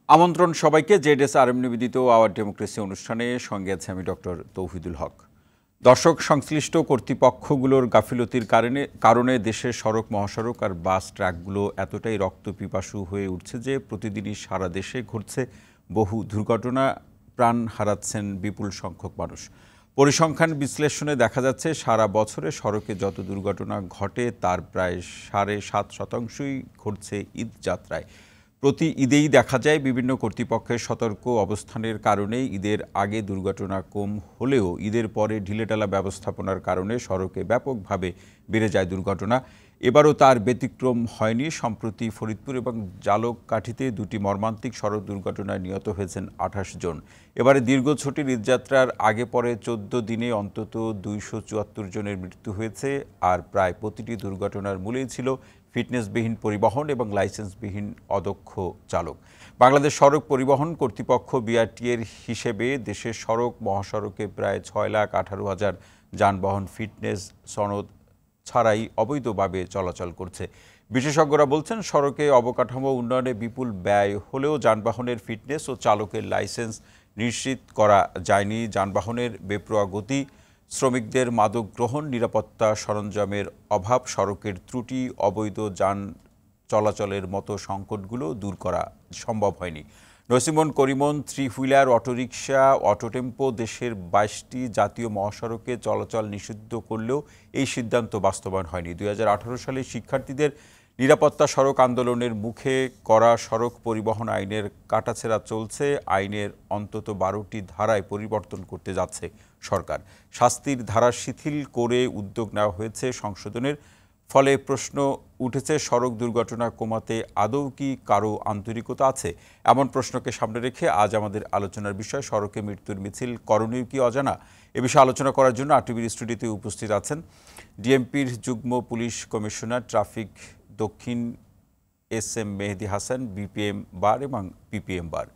আমন্ত্রণ সবাইকে জেডএসআরএম নিবেদিত আওয়ার ডেমোক্রেসি অনুষ্ঠানে সঙ্গে আছে আমি ডক্টর তৌহিদুল হক। দর্শক, সংশ্লিষ্ট কর্তৃপক্ষগুলোর গাফিলতির কারণে দেশের সড়ক, মহাসড়ক আর বাস ট্র্যাকগুলো এতটাই রক্তপিপাসু হয়ে উঠছে যে প্রতিদিনই সারা দেশে ঘটছে বহু দুর্ঘটনা, প্রাণ হারাচ্ছেন বিপুল সংখ্যক মানুষ। পরিসংখ্যান বিশ্লেষণে দেখা যাচ্ছে সারা বছরে সড়কে যত দুর্ঘটনা ঘটে তার প্রায় 7.5%ই ঘটছে ঈদ যাত্রায়। প্রতি ঈদেই দেখা যায় বিভিন্ন কর্তৃপক্ষের সতর্ক অবস্থানের কারণে ঈদের আগে দুর্ঘটনা কম হলেও ঈদের পরে ঢিলেঢালা ব্যবস্থাপনার কারণে সড়কে ব্যাপকভাবে বেড়ে যায় দুর্ঘটনা। এবারও তার ব্যতিক্রম হয়নি। সম্প্রতি ফরিদপুর এবং জালকাঠিতে দুটি মর্মান্তিক সড়ক দুর্ঘটনায় নিহত হয়েছেন 28 জন। এবারে দীর্ঘ ছুটির ঈদযাত্রার আগে পরে 14 দিনে অন্তত 274 জনের মৃত্যু হয়েছে। আর প্রায় প্রতিটি দুর্ঘটনার মূলেই ছিল ফিটনেসবিহীন পরিবহন এবং লাইসেন্সবিহীন অদক্ষ চালক। বাংলাদেশ সড়ক পরিবহন কর্তৃপক্ষ বিআরটিএর হিসেবে দেশের সড়ক, মহাসড়কে প্রায় 6,18,000 যানবাহন ফিটনেস সনদ ছাড়াই অবৈধভাবে চলাচল করছে। বিশেষজ্ঞরা বলছেন, সড়কে অবকাঠামো উন্নয়নে বিপুল ব্যয় হলেও যানবাহনের ফিটনেস ও চালকের লাইসেন্স নিশ্চিত করা যায়নি। যানবাহনের বেপরোয়া গতি, শ্রমিকদের মাদক গ্রহণ, নিরাপত্তা সরঞ্জামের অভাব, সড়কের ত্রুটি, অবৈধ যান চলাচলের মতো সংকটগুলো দূর করা সম্ভব হয়নি। নসিমন, করিমন, থ্রি হুইলার, অটোরিকশা, অটোটেম্পো দেশের 22টি জাতীয় মহাসড়কে চলাচল নিষিদ্ধ করলেও এই সিদ্ধান্ত বাস্তবায়ন হয়নি। 2018 সালে শিক্ষার্থীদের নিরাপত্তা সড়ক আন্দোলনের মুখে করা সড়ক পরিবহন আইনের কাটাছেঁড়া চলছে। আইনের অন্তত 12টি ধারায় পরিবর্তন করতে যাচ্ছে সরকার। শাস্তির ধারা শিথিল করে উদ্যোগ নেওয়া হয়েছে সংশোধনের। ফলে প্রশ্ন উঠেছে, সড়ক দুর্ঘটনা কমাতে আদৌ কি কারো আন্তরিকতা আছে? এমন প্রশ্নকে সামনে রেখে আজ আমাদের আলোচনার বিষয় সড়কে মৃত্যুর মিছিল করণীয় কি অজানা? এ বিষয়ে আলোচনা করার জন্য আরটিভির স্টুডিওতে উপস্থিত আছেন ডিএমপির যুগ্ম পুলিশ কমিশনার ট্রাফিক দক্ষিণ SM মেহেদি হাসান, BPM বার এবং PPM বার।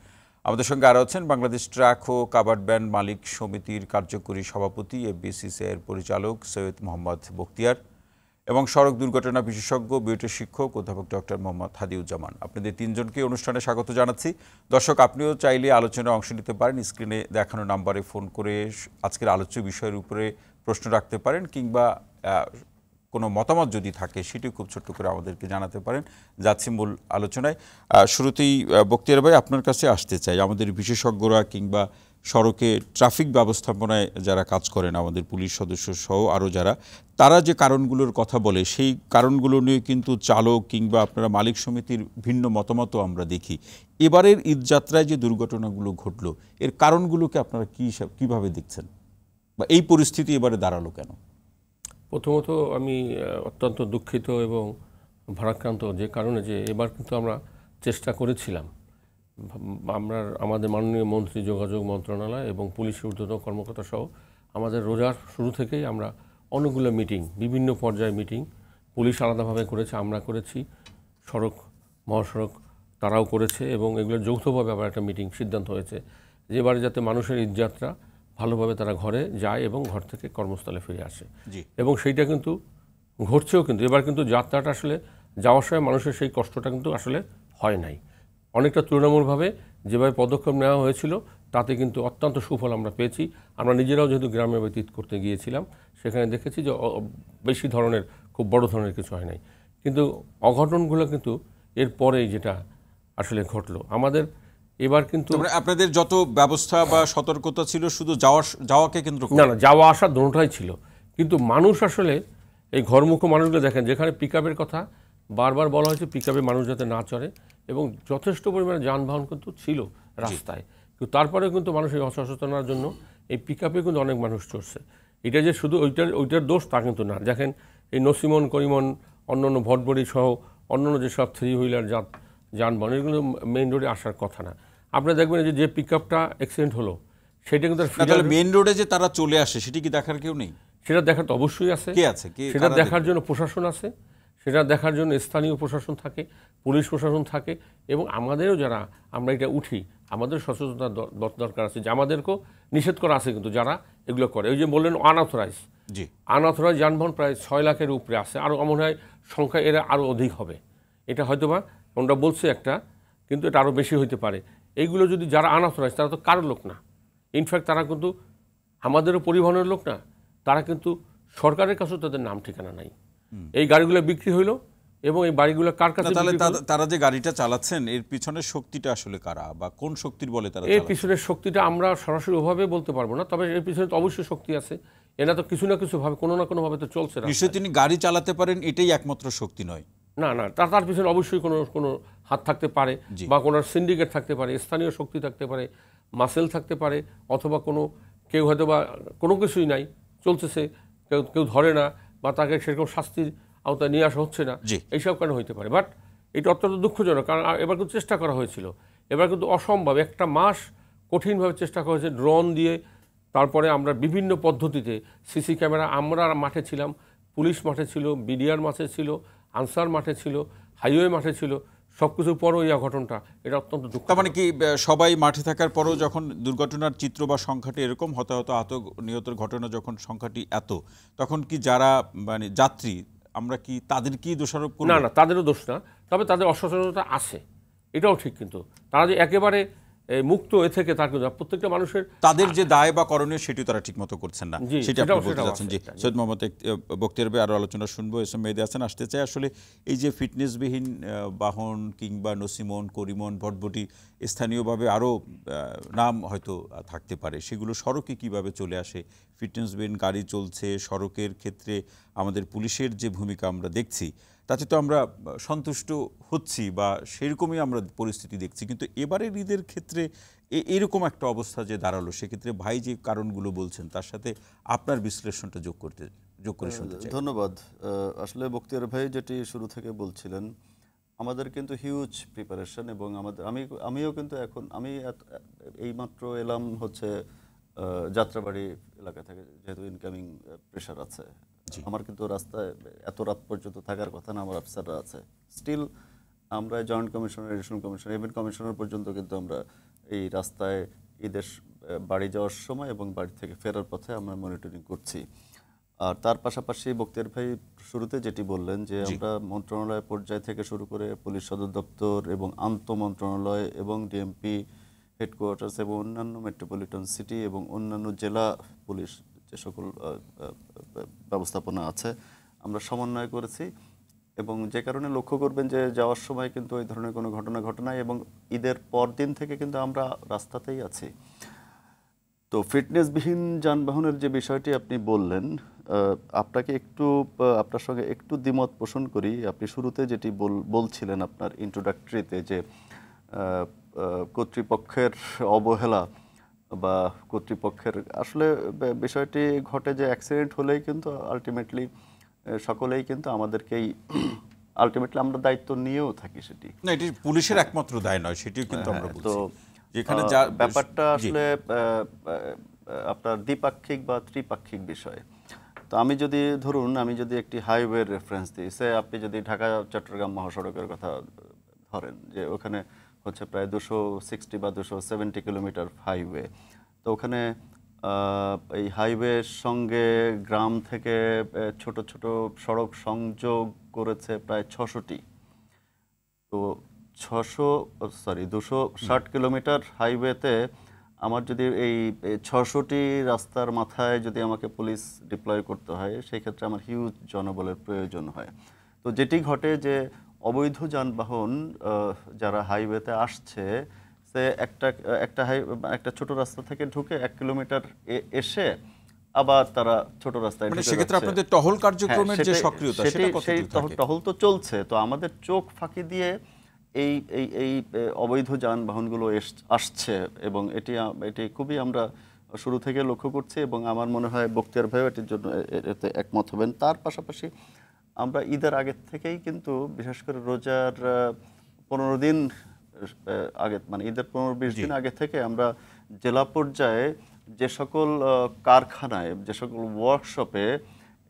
আমাদের সঙ্গে আরও আছেন বাংলাদেশ ট্রাক ও কাভার্ড ভ্যান মালিক সমিতির কার্যকরী সভাপতি, FBCCI-এর পরিচালক সৈয়দ মোহাম্মদ বখতিয়ার এবং সড়ক দুর্ঘটনা বিশেষজ্ঞ, বুয়েটের শিক্ষক অধ্যাপক ডক্টর মোহাম্মদ হাদিউজ্জামান। আপনাদের তিনজনকে অনুষ্ঠানে স্বাগত জানাচ্ছি। দর্শক, আপনিও চাইলে আলোচনায় অংশ নিতে পারেন। স্ক্রিনে দেখানো নাম্বারে ফোন করে আজকের আলোচ্য বিষয়ের উপরে প্রশ্ন রাখতে পারেন, কিংবা কোনো মতামত যদি থাকে সেটিও খুব ছোট্ট করে আমাদেরকে জানাতে পারেন। যাচ্ছি মূল আলোচনায়। শুরুতেই বখতিয়ার ভাই, আপনার কাছে আসতে চাই। আমাদের বিশেষজ্ঞরা কিংবা সড়কে ট্রাফিক ব্যবস্থাপনায় যারা কাজ করেন, আমাদের পুলিশ সদস্য সহ আরও যারা, তারা যে কারণগুলোর কথা বলে সেই কারণগুলো নিয়ে কিন্তু চালক কিংবা আপনারা মালিক সমিতির ভিন্ন মতামতও আমরা দেখি। এবারের ঈদযাত্রায় যে দুর্ঘটনাগুলো ঘটলো, এর কারণগুলোকে আপনারা কীভাবে দেখছেন, বা এই পরিস্থিতি এবারে দাঁড়ালো কেন? প্রথমত আমি অত্যন্ত দুঃখিত এবং ভারাক্রান্ত যে কারণে যে এবার কিন্তু আমরা চেষ্টা করেছিলাম, আমাদের মাননীয় মন্ত্রী, যোগাযোগ মন্ত্রণালয় এবং পুলিশের ঊর্ধ্বতন কর্মকর্তা সহ আমাদের রোজার শুরু থেকেই আমরা অনেকগুলো মিটিং, বিভিন্ন পর্যায়ে মিটিং, পুলিশ আলাদাভাবে করেছে, আমরা করেছি, সড়ক মহাসড়ক তারাও করেছে, এবং এগুলো যৌথভাবে আবার একটা মিটিং সিদ্ধান্ত হয়েছে যে এবারে যাতে মানুষের ঈদযাত্রা ভালোভাবে তারা ঘরে যায় এবং ঘর থেকে কর্মস্থলে ফিরে আসে, এবং সেইটা কিন্তু ঘটছেও। কিন্তু এবার কিন্তু যাত্রাটা আসলে যাওয়ার সময় মানুষের সেই কষ্টটা কিন্তু আসলে হয় নাই। অনেকটা তুলনামূলকভাবে যেভাবে পদক্ষেপ নেওয়া হয়েছিল তাতে কিন্তু অত্যন্ত সুফল আমরা পেয়েছি। আমরা নিজেরাও যেহেতু গ্রামে ব্যতীত করতে গিয়েছিলাম, সেখানে দেখেছি যে বেশি ধরনের, খুব বড় ধরনের কিছু হয় নাই, কিন্তু অঘটনগুলো কিন্তু এরপরেই যেটা আসলে ঘটলো আমাদের এবার কিন্তু। আপনাদের যত ব্যবস্থা বা সতর্কতা ছিল শুধু যাওয়াকে কেন্দ্র করে? না, যাওয়া আসা দুটোটাই ছিল, কিন্তু মানুষ আসলে এই ঘরমুখো মানুষগুলো দেখেন, যেখানে পিকআপের কথা বারবার বলা হয়েছে, পিকআপে মানুষ যাতে না চড়ে, এবং যথেষ্ট পরিমাণে যানবাহন কিন্তু ছিল রাস্তায়, কিন্তু তারপরেও কিন্তু মানুষের অসচেতনার জন্য এই পিকআপে কিন্তু অনেক মানুষ চড়ছে। এটা যে শুধু ওইটার দোষ তা কিন্তু না। দেখেন এই নসিমন, করিমন, অন্যান্য ভটবড়ি সহ অন্যান্য যেসব থ্রি হুইলার যানবাহন, এগুলো মেইন রোডে আসার কথা না। আপনি দেখবেন যে পিকআপটা অ্যাক্সিডেন্ট হলো, সেটা কিন্তু মেইন রোডে যে তারা চলে আসে সেটি কি দেখার কেউ নেই? সেটা দেখার তো অবশ্যই আছে। কে আছে? সেটা দেখার জন্য প্রশাসন আছে, সেটা দেখার জন্য স্থানীয় প্রশাসন থাকে, পুলিশ প্রশাসন থাকে, এবং আমাদেরও যারা আমরা এটা উঠি, আমাদের সচেতনতা দরকার আছে যে আমাদেরকেও নিষেধ করা আছে কিন্তু যারা এগুলো করে। ওই যে বললেন আনঅথরাইজ যানবাহন প্রায় 6 লাখের উপরে আছে, আরও মনে হয় সংখ্যা এরা আরও অধিক হবে। এটা হয়তোবা আমরা বলছি একটা, কিন্তু এটা আরও বেশি হইতে পারে। এইগুলো যদি যারা আনঅথরাইজ তারা তো কারোর লোক না, ইনফ্যাক্ট তারা কিন্তু আমাদেরও পরিবহনের লোক না, তারা কিন্তু সরকারের কাছেও তাদের নাম ঠিকানা নাই। এই গাড়িগুলো বিক্রি হইলো এবং এই বাড়িগুলো কার কাছে? তাহলে তারা যে গাড়িটা চালাচ্ছেন এর পিছনের শক্তিটা আসলে কারা বা কোন শক্তির বলে তারা? এর পিছনের শক্তিটা আমরা সরাসরি ওভাবে বলতে পারবো না, তবে এর পিছনে তো অবশ্যই শক্তি আছে। এরা তো কিছু না কিছু ভাবে কোনো না কোনো ভাবে তো চলছে। নিশ্চয়ই তিনি গাড়ি চালাতে পারেন, এটাই একমাত্র শক্তি নয়। না না, তার পিছনে অবশ্যই কোনো হাত থাকতে পারে, বা কোনো সিন্ডিকেট থাকতে পারে, স্থানীয় শক্তি থাকতে পারে, মাসেল থাকতে পারে, অথবা কেউ হয়তো বা কোনো কিছুই নাই, চলতেছে, কেউ ধরে না বা তাকে সেরকম শাস্তির আওতায় নিয়ে আসা হচ্ছে না, এইসব কারণে হইতে পারে। বাট এটা অত্যন্ত দুঃখজনক, কারণ এবার কিন্তু চেষ্টা করা হয়েছিল, এবার কিন্তু অসম্ভব। একটা মাস কঠিনভাবে চেষ্টা করা হয়েছে ড্রোন দিয়ে, তারপরে আমরা বিভিন্ন পদ্ধতিতে সিসি ক্যামেরা, আমরা মাঠে ছিলাম, পুলিশ মাঠে ছিল, বিডিআর মাঠে ছিল, আনসার মাঠে ছিল, হাইওয়ে মাঠে ছিল, সব কিছুর পরও এই ঘটনাটা, এটা অত্যন্ত দুঃখ। তার মানে কি সবাই মাঠে থাকার পরও যখন দুর্ঘটনার চিত্র বা সংখ্যাটি এরকম হতাহত আহত নিহতের ঘটনা যখন সংখ্যাটি এত, তখন কি যারা মানে যাত্রী আমরা কি তাদেরকেই দোষারোপ করি? না না, তাদেরও দোষ না, তবে তাদের অসচেতনতা আছে, এটাও ঠিক। কিন্তু তারা যে একেবারে মুক্ত এ থেকে তার কিন্তু প্রত্যেকটা মানুষের তাদের যে দায় বা করণীয় সেটি তারা ঠিক মতো করছেন না, সেটা আপনি বলতে চাচ্ছেন। জি, সৈয়দ মোহাম্মদ বখতিয়ার ভাই আরও আলোচনা শুনবো। এস এম মেহেদী হাসান আসতে চাই। আসলে এই যে ফিটনেসবিহীন বাহন কিংবা নসিমন, করিমন, ভটভটি, স্থানীয়ভাবে আরও নাম হয়তো থাকতে পারে, সেগুলো সড়কে কিভাবে চলে আসে? ফিটনেসবিহীন গাড়ি চলছে সড়কের ক্ষেত্রে, আমাদের পুলিশের যে ভূমিকা আমরা দেখছি তাতে তো আমরা সন্তুষ্ট হচ্ছি বা সেরকমই আমরা পরিস্থিতি দেখছি। কিন্তু এবারের ঈদের ক্ষেত্রে এরকম একটা অবস্থা যে দাঁড়ালো, সেক্ষেত্রে ভাই যে কারণগুলো বলছেন তার সাথে আপনার বিশ্লেষণটা যোগ করে শুনতে চাই। ধন্যবাদ। আসলে বখতিয়ার ভাই যেটি শুরু থেকে বলছিলেন, আমাদের কিন্তু হিউজ প্রিপারেশন, এবং আমিও কিন্তু আমি এইমাত্র এলাম হচ্ছে যাত্রাবাড়ি এলাকা থেকে, যেহেতু ইনকামিং প্রেশার আছে। আমার কিন্তু রাস্তায় এত রাত পর্যন্ত থাকার কথা না, আমার অফিসাররা আছে। স্টিল আমরা joint commissioner, additional commissioner, event commissioner পর্যন্ত কিন্তু আমরা এই রাস্তায় ঈদের বাড়ি যাওয়ার সময় এবং বাড়ি থেকে ফেরার পথে আমরা মনিটরিং করছি। আর তার পাশাপাশি বখতিয়ার ভাই শুরুতে যেটি বললেন যে আমরা মন্ত্রণালয় পর্যায় থেকে শুরু করে পুলিশ সদর দপ্তর এবং আন্তঃ মন্ত্রণালয় এবং ডিএমপি হেডকোয়ার্টার্স এবং অন্যান্য মেট্রোপলিটন সিটি এবং অন্যান্য জেলা পুলিশ যে সকল ব্যবস্থাপনা আছে আমরা সমন্বয় করেছি। এবং যে কারণে লক্ষ্য করবেন যে যাওয়ার সময় কিন্তু এই ধরনের কোনো ঘটনা ঘটে নাই, এবং ঈদের পর দিন থেকে কিন্তু আমরা রাস্তাতেই আছি। তো ফিটনেসবিহীন যানবাহনের যে বিষয়টি আপনি বললেন, আপনার সঙ্গে একটু দ্বিমত পোষণ করি। আপনি শুরুতে যেটি বলছিলেন আপনার ইন্ট্রোডাক্টরিতে, যে কর্তৃপক্ষের অবহেলা বা কর্তৃপক্ষের আসলে বিষয়টি ঘটে যে অ্যাক্সিডেন্ট হলেই কিন্তু আলটিমেটলি সকলেই কিন্তু আমাদেরকেই আলটিমেটলি আমরা দায়িত্ব নিয়েও থাকি। সেটি না, এটি পুলিশের একমাত্র দায় নয়, সেটিও কিন্তু আমরা বলছি। তো যেখানে ব্যাপারটা আসলে আপনার দ্বিপাক্ষিক বা ত্রিপাক্ষিক বিষয়। তো আমি যদি একটি হাইওয়ে রেফারেন্স দিই, আপনি যদি ঢাকা চট্টগ্রাম মহাসড়কের কথা ধরেন, যে ওখানে হচ্ছে প্রায় 260 বা 270 কিলোমিটার হাইওয়ে। তো ওখানে এই হাইওয়ের সঙ্গে গ্রাম থেকে ছোট ছোট সড়ক সংযোগ করেছে প্রায় 600টি। তো 260 কিলোমিটার হাইওয়েতে আমার যদি এই 600টি রাস্তার মাথায় যদি আমাকে পুলিশ ডিপ্লয় করতে হয়, সেই ক্ষেত্রে আমার হিউজ জনবলের প্রয়োজন হয়। তো যেটি ঘটে যে অবৈধ যানবাহন যারা হাইওয়েতে আসছে, সে একটা ছোট রাস্তা থেকে ঢুকে 1 কিলোমিটার এসে আবার তারা ছোট রাস্তায় ঢুকে যাচ্ছে। সেক্ষেত্রে আপনাদের টহল কার্যক্রমের যে সক্রিয়তা, সেই টহল তো চলছে। তো আমাদের চোখ ফাঁকি দিয়ে এই অবৈধ যানবাহনগুলো আসছে, এবং এটি খুবই আমরা শুরু থেকে লক্ষ্য করছি, এবং আমার মনে হয় বখতিয়ার ভাইও এটির জন্য এতে একমত হবেন। তার পাশাপাশি আমরা ঈদের আগে থেকেই কিন্তু, বিশেষ করে রোজার 15 দিন আগে, মানে ঈদের 15-20 দিন আগে থেকে আমরা জেলা পর্যায়ে যে সকল কারখানায়, যে সকল ওয়ার্কশপে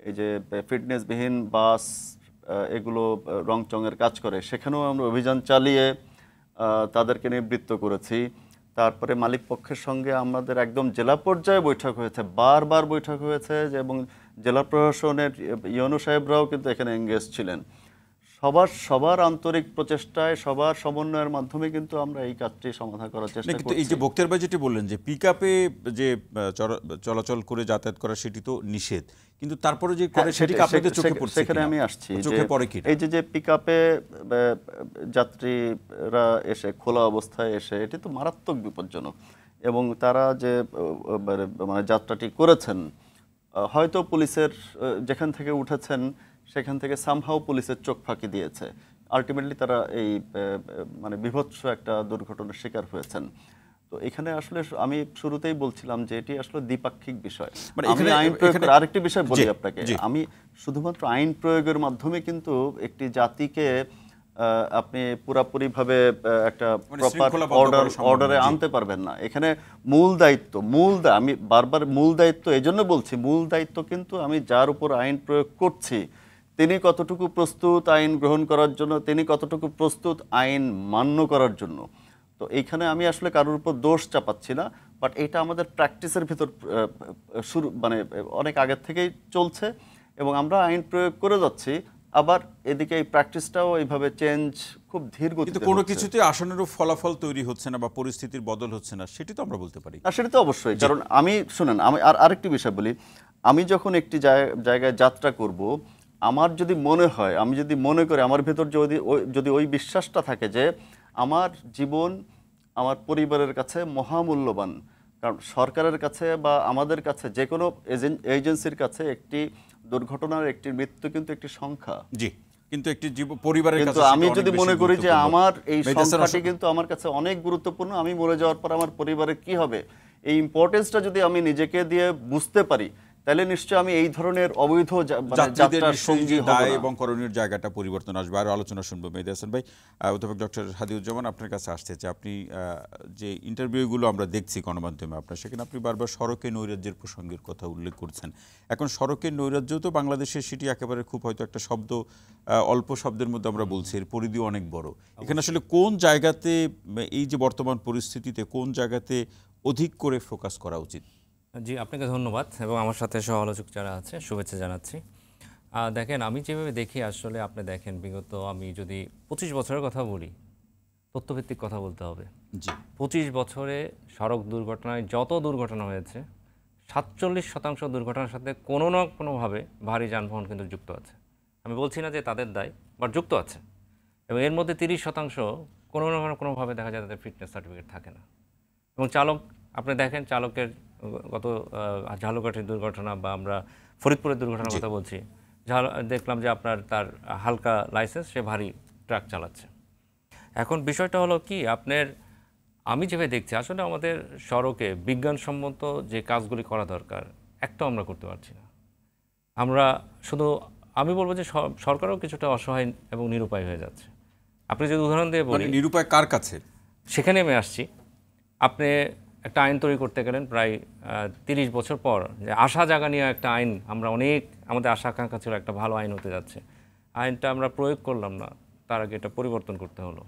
এই যে ফিটনেসবিহীন বাস এগুলো রংচঙের কাজ করে, সেখানেও আমরা অভিযান চালিয়ে তাদেরকে নিবৃত্ত করেছি। তারপরে মালিক পক্ষের সঙ্গে আমাদের একদম জেলা পর্যায়ে বৈঠক হয়েছে, বারবার বৈঠক হয়েছে, এবং জেলা প্রশাসনের ইউনো সাহেবরাও কিন্তু এখানে এঙ্গেজ ছিলেন। সবার আন্তরিক প্রচেষ্টায়, সবার সমন্বয়ের মাধ্যমে কিন্তু আমরা এই কাজটি সমাধান করার চেষ্টা কিন্তু করছি। এই যে বক্তিয়ার ভাই যেটি বললেন যে পিকআপে যে চলাচল করে যাতায়াত করা সেটি তো নিষেধ, কিন্তু তারপরে যে করে সেটি কি আপনাদের চোখে পড়ছে সেখানে কিনা? আমি আসছি চোখে পড়ে কি এই যে পিকআপে যাত্রীরা এসে খোলা অবস্থায় এসে, এটি তো মারাত্মক বিপজ্জনক। এবং তারা যে মানে যাত্রাটি করেছেন, হয়তো পুলিশের যেখান থেকে উঠেছেন সেখান থেকে সামহাও পুলিশের চোখ ফাঁকি দিয়েছে। আলটিমেটলি তারা এই মানে বিভৎস একটা দুর্ঘটনার শিকার হয়েছেন। তো এখানে আসলে আমি শুরুতেই বলছিলাম যে এটি আসলে দ্বিপাক্ষিক বিষয়। মানে আমি এখানে- আইন প্রয়োগ এখানে- আরেকটি বিষয় বলি জি, আপনাকে, জি। আমি শুধুমাত্র আইন প্রয়োগের মাধ্যমে কিন্তু একটি জাতিকে আপনি পুরাপুরিভাবে একটা মানে প্রপার শৃঙ্খলাবদ্ধ করা সম্ভব অর্ডারে নয়, জি। আনতে পারবেন না। এখানে আমি বারবার মূল দায়িত্ব এই জন্য বলছি, মূল দায়িত্ব কিন্তু আমি যার উপর আইন প্রয়োগ করছি তিনি কতটুকু প্রস্তুত আইন গ্রহণ করার জন্য, তিনি কতটুকু প্রস্তুত আইন মান্য করার জন্য। তো এইখানে আমি আসলে কারোর উপর দোষ চাপাচ্ছি না, বাট এটা আমাদের প্র্যাকটিসের ভিতর শুরু মানে অনেক আগের থেকেই চলছে এবং আমরা আইন প্রয়োগ করে যাচ্ছি। আবার এদিকে এই প্র্যাকটিসটাও এইভাবে চেঞ্জ খুব ধীর গতিতে কিন্তু কোনো হচ্ছে। কিছুতে আশানুরূপ ফলাফল তৈরি হচ্ছে না বা পরিস্থিতির বদল হচ্ছে না, সেটি তো আমরা বলতে পারি। না, সেটা তো অবশ্যই, কারণ আমি শুনেন, আমি আরেকটি বিষয় বলি। আমি যখন একটি জায়গায় যাত্রা করব, আমার যদি মনে হয়, আমি যদি মনে করি, আমার ভেতর যদি ওই বিশ্বাসটা থাকে যে আমার জীবন আমার পরিবারের কাছে মহামূল্যবান, কারণ সরকারের কাছে বা আমাদের কাছে যে কোনো এজেন্সির কাছে একটি দুর্ঘটনার একটি মৃত্যু কিন্তু একটি সংখ্যা। জি, কিন্তু একটি পরিবারের কাছে কিন্তু সেটি আমি অনেক যদি বেশি মনে করি যে গুরুত্বপূর্ণ। আমার এই মেজর স্যার, সংখ্যাটি কিন্তু আমার কাছে অনেক গুরুত্বপূর্ণ, আমি মরে যাওয়ার পর আমার পরিবারের কি হবে, এই ইম্পর্টেন্সটা যদি আমি নিজেকে দিয়ে বুঝতে পারি, তাহলে নিশ্চয়ই আমি এই ধরনের অবৈধ যাত্রীদের যাত্রার নিশ্চয়ই সঙ্গী যে হব দায় না। এবং করণীয় জায়গাটা পরিবর্তন আসবে। আরও আলোচনা শুনবো মেহেদী হাসান ভাই। অধ্যাপক ডক্টর হাদিউজ্জামান, আপনার কাছে আসতে চাই। আপনি যে ইন্টারভিউগুলো আমরা দেখছি গণমাধ্যমে আপনার, সেখানে আপনি বারবার সড়কে নৈরাজ্যের প্রসঙ্গের কথা উল্লেখ করছেন। এখন সড়কের নৈরাজ্য তো বাংলাদেশের সেটি একেবারে খুব হয়তো একটা শব্দ, অল্প শব্দের মধ্যে আমরা বলছি, এর পরিধিও অনেক বড়। এখানে আসলে কোন জায়গাতে এই যে বর্তমান পরিস্থিতিতে কোন জায়গাতে অধিক করে ফোকাস করা উচিত? জি, আপনাকে ধন্যবাদ এবং আমার সাথে সহ-আলোচক যারা আছে শুভেচ্ছা জানাচ্ছি। দেখেন, আমি যেভাবে দেখি আসলে আপনি দেখেন, বিগত আমি যদি 25 বছরের কথা বলি, তথ্যভিত্তিক কথা বলতে হবে। জি, 25 বছরে সড়ক দুর্ঘটনায় যত দুর্ঘটনা হয়েছে, 47% দুর্ঘটনার সাথে কোনো না কোনোভাবে ভারী যানবাহন কিন্তু যুক্ত আছে। আমি বলছি না যে তাদের দায়, বাট যুক্ত আছে। এবং এর মধ্যে 30% কোনো না কোনোভাবে দেখা যায় তাদের ফিটনেস সার্টিফিকেট থাকে না। এবং চালক, আপনি দেখেন চালকের গত ঝালকাঠির দুর্ঘটনা বা আমরা ফরিদপুরের দুর্ঘটনার কথা বলছি, দেখলাম যে আপনার তার হালকা লাইসেন্স, সে ভারী ট্রাক চালাচ্ছে। এখন বিষয়টা হলো কি, আমি যেভাবে দেখছি আসলে আমাদের সড়কে বিজ্ঞানসম্মত যে কাজগুলি করা দরকার একটাও আমরা করতে পারছি না। আমরা শুধু, আমি বলবো যে সরকারও কিছুটা অসহায় এবং নিরুপায় হয়ে যাচ্ছে। আপনি যদি উদাহরণ দিয়ে বলি, মানে নিরুপায় কার কাছে? সেখানে আমি আসছি। আপনি একটা আইন তৈরি করতে গেলেন প্রায় 30 বছর পর, যে আশা জাগা নিয়ে একটা আইন, আমরা আমাদের আশা আকাঙ্ক্ষা ছিল একটা ভালো আইন হতে যাচ্ছে, আইনটা আমরা প্রয়োগ করলাম না, তার আগে এটা পরিবর্তন করতে হলো।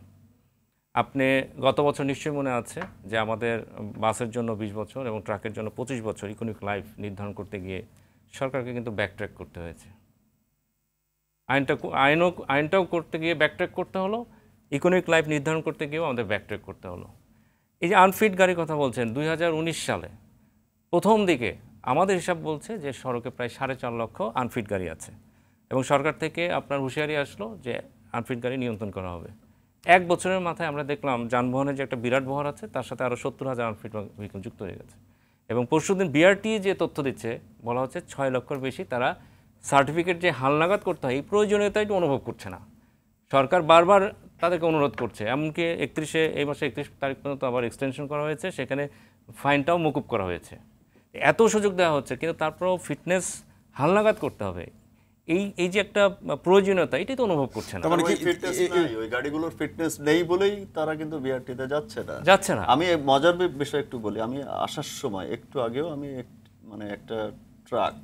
আপনি গত বছর নিশ্চয়ই মনে আছে যে আমাদের বাসের জন্য 20 বছর এবং ট্রাকের জন্য 25 বছর ইকোনমিক লাইফ নির্ধারণ করতে গিয়ে সরকারকে কিন্তু ব্যাকট্র্যাক করতে হয়েছে। আইনটাও করতে গিয়ে ব্যাকট্র্যাক করতে হলো, ইকোনমিক লাইফ নির্ধারণ করতে গিয়েও আমাদের ব্যাকট্র্যাক করতে হলো। এই যে আনফিট গাড়ির কথা বলছেন, 2019 সালে প্রথম দিকে আমাদের হিসাব বলছে যে সড়কে প্রায় 4.5 লক্ষ আনফিট গাড়ি আছে এবং সরকার থেকে আপনার হুঁশিয়ারি আসলো যে আনফিট গাড়ি নিয়ন্ত্রণ করা হবে। 1 বছরের মাথায় আমরা দেখলাম যানবাহনের যে একটা বিরাট বহর আছে তার সাথে আরও 70,000 আনফিট ভেহিকল যুক্ত হয়ে গেছে। এবং পরশুদিন বিআরটি যে তথ্য দিচ্ছে, বলা হচ্ছে 6 লক্ষর বেশি তারা সার্টিফিকেট যে হালনাগাদ করতে হয় এই প্রয়োজনীয়তাটা অনুভব করছে না। সরকার বারবার তাদেরকে অনুরোধ করছে, এমনকি এই মাসে 31 তারিখ পর্যন্ত আবার এক্সটেনশন করা হয়েছে, সেখানে ফাইনটাও মকুব করা হয়েছে। এত সুযোগ দেওয়া হচ্ছে, কিন্তু তারপরেও ফিটনেস হালনাগাদ করতে হবে, এই যে একটা প্রয়োজনীয়তা, এটাই তো অনুভব করছে না। মানে কি ফিটনেস নাই, ওই গাড়িগুলোর ফিটনেস নেই বলেই তারা কিন্তু বিআরটিতে যাচ্ছে না। আমি মজার বিষয় একটু বলি, আমি আসার সময় একটু আগেও আমি মানে একটা ট্রাক,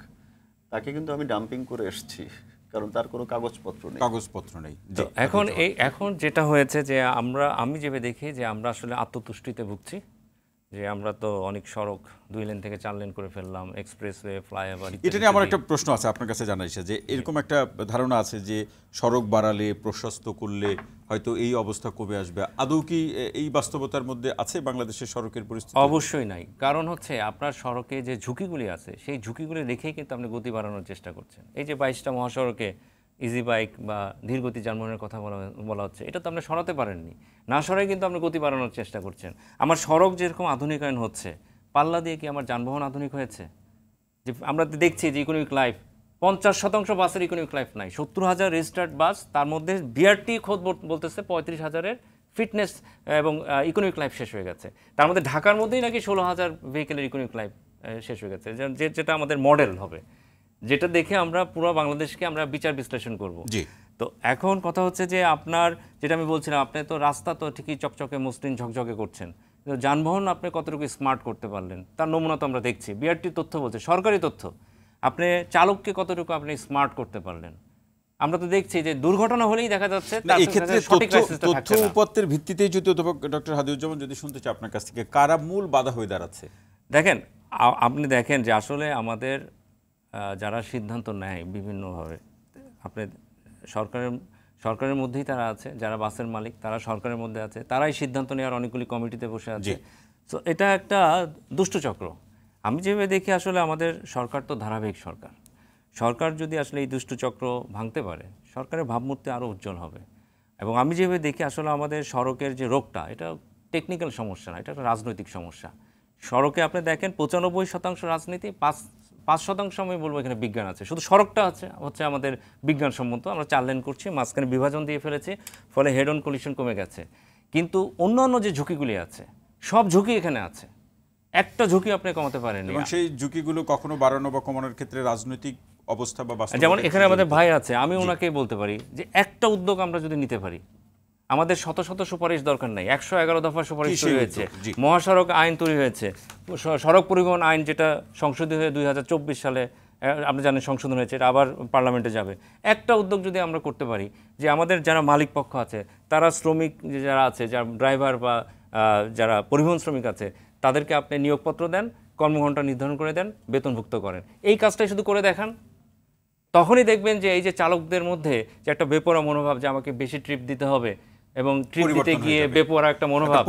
তাকে কিন্তু আমি ডাম্পিং করে এসেছি, কারণ তার কোনো কাগজপত্র নেই। এখন যেটা হয়েছে যে আমি যেভাবে দেখি যে আমরা আসলে আত্মতুষ্টিতে ভুগছি। যে আমরা তো অনেক সড়ক 2 লেন থেকে 4 লেন করে ফেললাম, এক্সপ্রেসওয়ে, ফ্লাইওভার। এটা নিয়ে আমার একটা প্রশ্ন আছে আপনার কাছে জানার ইচ্ছা, যে এরকম একটা ধারণা আছে যে সড়ক বাড়ালে, প্রশস্ত করলে হয়তো এই অবস্থা কমে আসবে। আদৌ কি এই বাস্তবতার মধ্যে আছে বাংলাদেশের সড়কের পরিস্থিতি? অবশ্যই নাই। কারণ হচ্ছে আপনার সড়কে যে ঝুঁকিগুলি আছে সেই ঝুঁকিগুলি রেখেই কিন্তু আপনি গতি বাড়ানোর চেষ্টা করছেন। এই যে 22টা মহাসড়কে ইজি বাইক বা ধীরগতি যানবাহনের কথা বলা হচ্ছে, এটা তো আপনি সরাতে পারেননি। না সরাই কিন্তু আপনি গতি বাড়ানোর চেষ্টা করছেন। আমার সড়ক যেরকম আধুনিকায়ন হচ্ছে, পাল্লা দিয়ে কি আমার যানবাহন আধুনিক হয়েছে? যে আমরা দেখছি যে ইকোনমিক লাইফ 50% বাসের ইকোনমিক লাইফ নাই। 70,000 রেজিস্টার্ড বাস, তার মধ্যে বিআরটি খোদ বলতেছে 35,000-এর ফিটনেস এবং ইকোনমিক লাইফ শেষ হয়ে গেছে। তার মধ্যে ঢাকার মধ্যেই নাকি 16,000 ভেহিকেলের ইকোনমিক লাইফ শেষ হয়ে গেছে, যেটা আমাদের মডেল হবে, যেটা দেখে আমরা পুরো বাংলাদেশকে আমরা বিচার বিশ্লেষণ করব। তো এখন কথা হচ্ছে যে আপনার যেটা আমি বলছিলাম, আপনি তো রাস্তা তো ঠিকই চকচকে মসৃণ ঝকঝকে করছেন, কিন্তু যানবাহন আপনি কতটুকু স্মার্ট করতে পারলেন তার নমুনা তো আমরা দেখছি। বিআরটির তথ্য বলছে, সরকারি তথ্য, আপনি চালককে কতটুকু আপনি স্মার্ট করতে পারলেন। আমরা তো দেখছি যে দুর্ঘটনা হলেই দেখা যাচ্ছে এই ক্ষেত্রে তথ্য উপাত্তের ভিত্তিতেই যদি ডক্টর হাদিউজ্জামান যদি শুনতে চাই আপনার কাছ থেকে, কারা মূল বাধা হয়ে দাঁড়াচ্ছে? দেখেন, আপনি দেখেন যে আসলে আমাদের যারা সিদ্ধান্ত নেয় বিভিন্নভাবে, আপনি সরকারের মধ্যেই তারা আছে, যারা বাসের মালিক তারা সরকারের মধ্যে আছে, তারাই সিদ্ধান্ত নেওয়ার অনেকগুলি কমিটিতে বসে আছে। তো এটা একটা দুষ্টচক্র। আমি যেভাবে দেখি আসলে আমাদের সরকার তো ধারাবাহিক সরকার। সরকার যদি আসলে এই দুষ্টচক্র ভাঙতে পারে, সরকারের ভাবমূর্তি আরও উজ্জ্বল হবে। এবং আমি যেভাবে দেখি আসলে আমাদের সড়কের যে রোগটা, এটা টেকনিক্যাল সমস্যা না, এটা একটা রাজনৈতিক সমস্যা। সড়কে আপনি দেখেন 95% রাজনীতি, 5% আমি বলবো এখানে বিজ্ঞান আছে। শুধু সড়কটা হচ্ছে আমাদের বিজ্ঞানসম্মত। আমরা 4 লেন করছি, মাঝখানে বিভাজন দিয়ে ফেলেছি, ফলে হেড অন কলিশন কমে গেছে। কিন্তু অন্যান্য যে ঝুঁকিগুলি আছে, সব ঝুঁকি এখানে আছে, একটা ঝুঁকি আপনি কমাতে পারেননি। এবং সেই ঝুঁকিগুলো কখনো বাড়ানো বা কমানোর ক্ষেত্রে রাজনৈতিক অবস্থা বা বাস্তবতা, যেমন এখানে আমাদের ভাই আছে, আমি ওনাকে বলতে পারি যে একটা উদ্যোগ আমরা যদি নিতে পারি, আমাদের শত শত সুপারিশ দরকার নাই, 111 দফা সুপারিশ তৈরি হয়েছে, মহাসড়ক আইন তৈরি হয়েছে, সড়ক পরিবহন আইন যেটা সংশোধিত হয়ে 2024 সালে আপনি জানেন সংশোধন হয়েছে, এটা আবার পার্লামেন্টে যাবে। একটা উদ্যোগ যদি আমরা করতে পারি যে আমাদের যারা মালিক পক্ষ আছে, তারা শ্রমিক যারা আছে, যারা ড্রাইভার বা যারা পরিবহন শ্রমিক আছে, তাদেরকে আপনি নিয়োগপত্র দেন, কর্মঘণ্টা নির্ধারণ করে দেন, বেতনভুক্ত করেন, এই কাজটাই শুধু করে দেখান, তখনই দেখবেন যে এই যে চালকদের মধ্যে যে একটা বেপরোয়া মনোভাব, যে আমাকে বেশি ট্রিপ দিতে হবে এবং ট্রিপ দিতে গিয়ে বেপরোয়া একটা মনোভাব,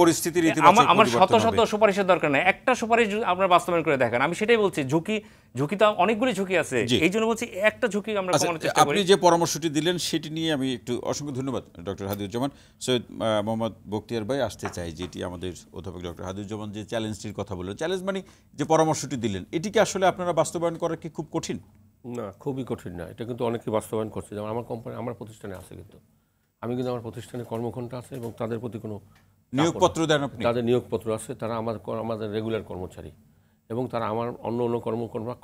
আমার শত শত সুপারিশের দরকার নেই, একটা সুপারিশ আমরা বাস্তবায়ন করে দেখেন। আমি সেটাই বলছি, ঝুঁকি তো অনেকগুলি ঝুঁকি আছে, এই জন্য বলছি একটা ঝুঁকি আমরা কমানোর চেষ্টা করি। আপনি যে পরামর্শটি দিলেন সেটি নিয়ে আমি একটু অসংখ্য ধন্যবাদ ডক্টর হাদিউজ্জামান। সৈয়দ মোহাম্মদ বখতিয়ার ভাই আসতে চাই, যেটি আমাদের অধ্যাপক ডক্টর হাদিউজ্জামান যে চ্যালেঞ্জটির কথা বললেন, চ্যালেঞ্জ মানে যে পরামর্শটি দিলেন, এটিকে আসলে আপনারা বাস্তবায়ন করা কি খুব কঠিন? না, খুবই কঠিন না, এটা কিন্তু অনেকে বাস্তবায়ন করছে। যেমন আমার কোম্পানি, আমার প্রতিষ্ঠানে আছে, কিন্তু আমি কিন্তু আমার প্রতিষ্ঠানে কর্মঘণ্টা আছে এবং তাদের প্রতি কোনো নিয়োগপত্র দেন আপনি? তাদের নিয়োগপত্র আছে, তারা আমাদের রেগুলার কর্মচারী এবং তারা আমার অন্য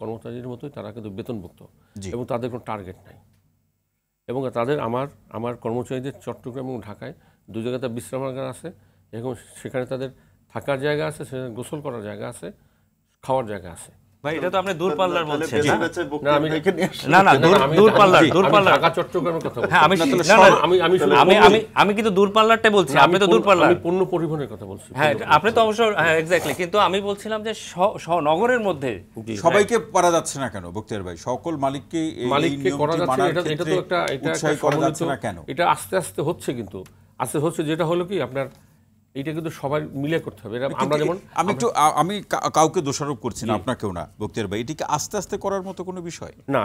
কর্মচারীর মতোই তারা কিন্তু বেতনভুক্ত এবং তাদের কোনো টার্গেট নাই। এবং তাদের আমার কর্মচারীদের চট্টগ্রাম এবং ঢাকায় 2 জায়গাতে বিশ্রামাগার আছে এবং সেখানে তাদের থাকার জায়গা আছে, সেখানে গোসল করার জায়গা আছে, খাওয়ার জায়গা আছে। ভাই এটা তো আপনি দূরপাল্লার বলছেন না, আমি দূরপাল্লার ঢাকা চট্টগ্রামের কথা বলছি। হ্যাঁ, আমি কিন্তু দূরপাল্লারটা বলছি, আপনি তো দূরপাল্লার, আমি পণ্য পরিবহনের কথা বলছি। হ্যাঁ, আপনি তো অবশ্য, হ্যাঁ এক্স্যাক্টলি, কিন্তু আমি বলছিলাম যে নগরের মধ্যে সবাইকে পারা যাচ্ছে না কেন বখতিয়ার ভাই? সকল মালিককে করা যাচ্ছে, এটা তো একটা এটা আস্তে আস্তে হচ্ছে, কিন্তু আস্তে হচ্ছে, যেটা হলো কি আপনার এটা কিন্তু সবাই মিলে করতে হবে। আমরা যেমন আমি কাউকে দোষারোপ করছি না, আপনাকেও না বখতিয়ার ভাই, এটিকে আস্তে আস্তে করার মতো কোনো বিষয় না।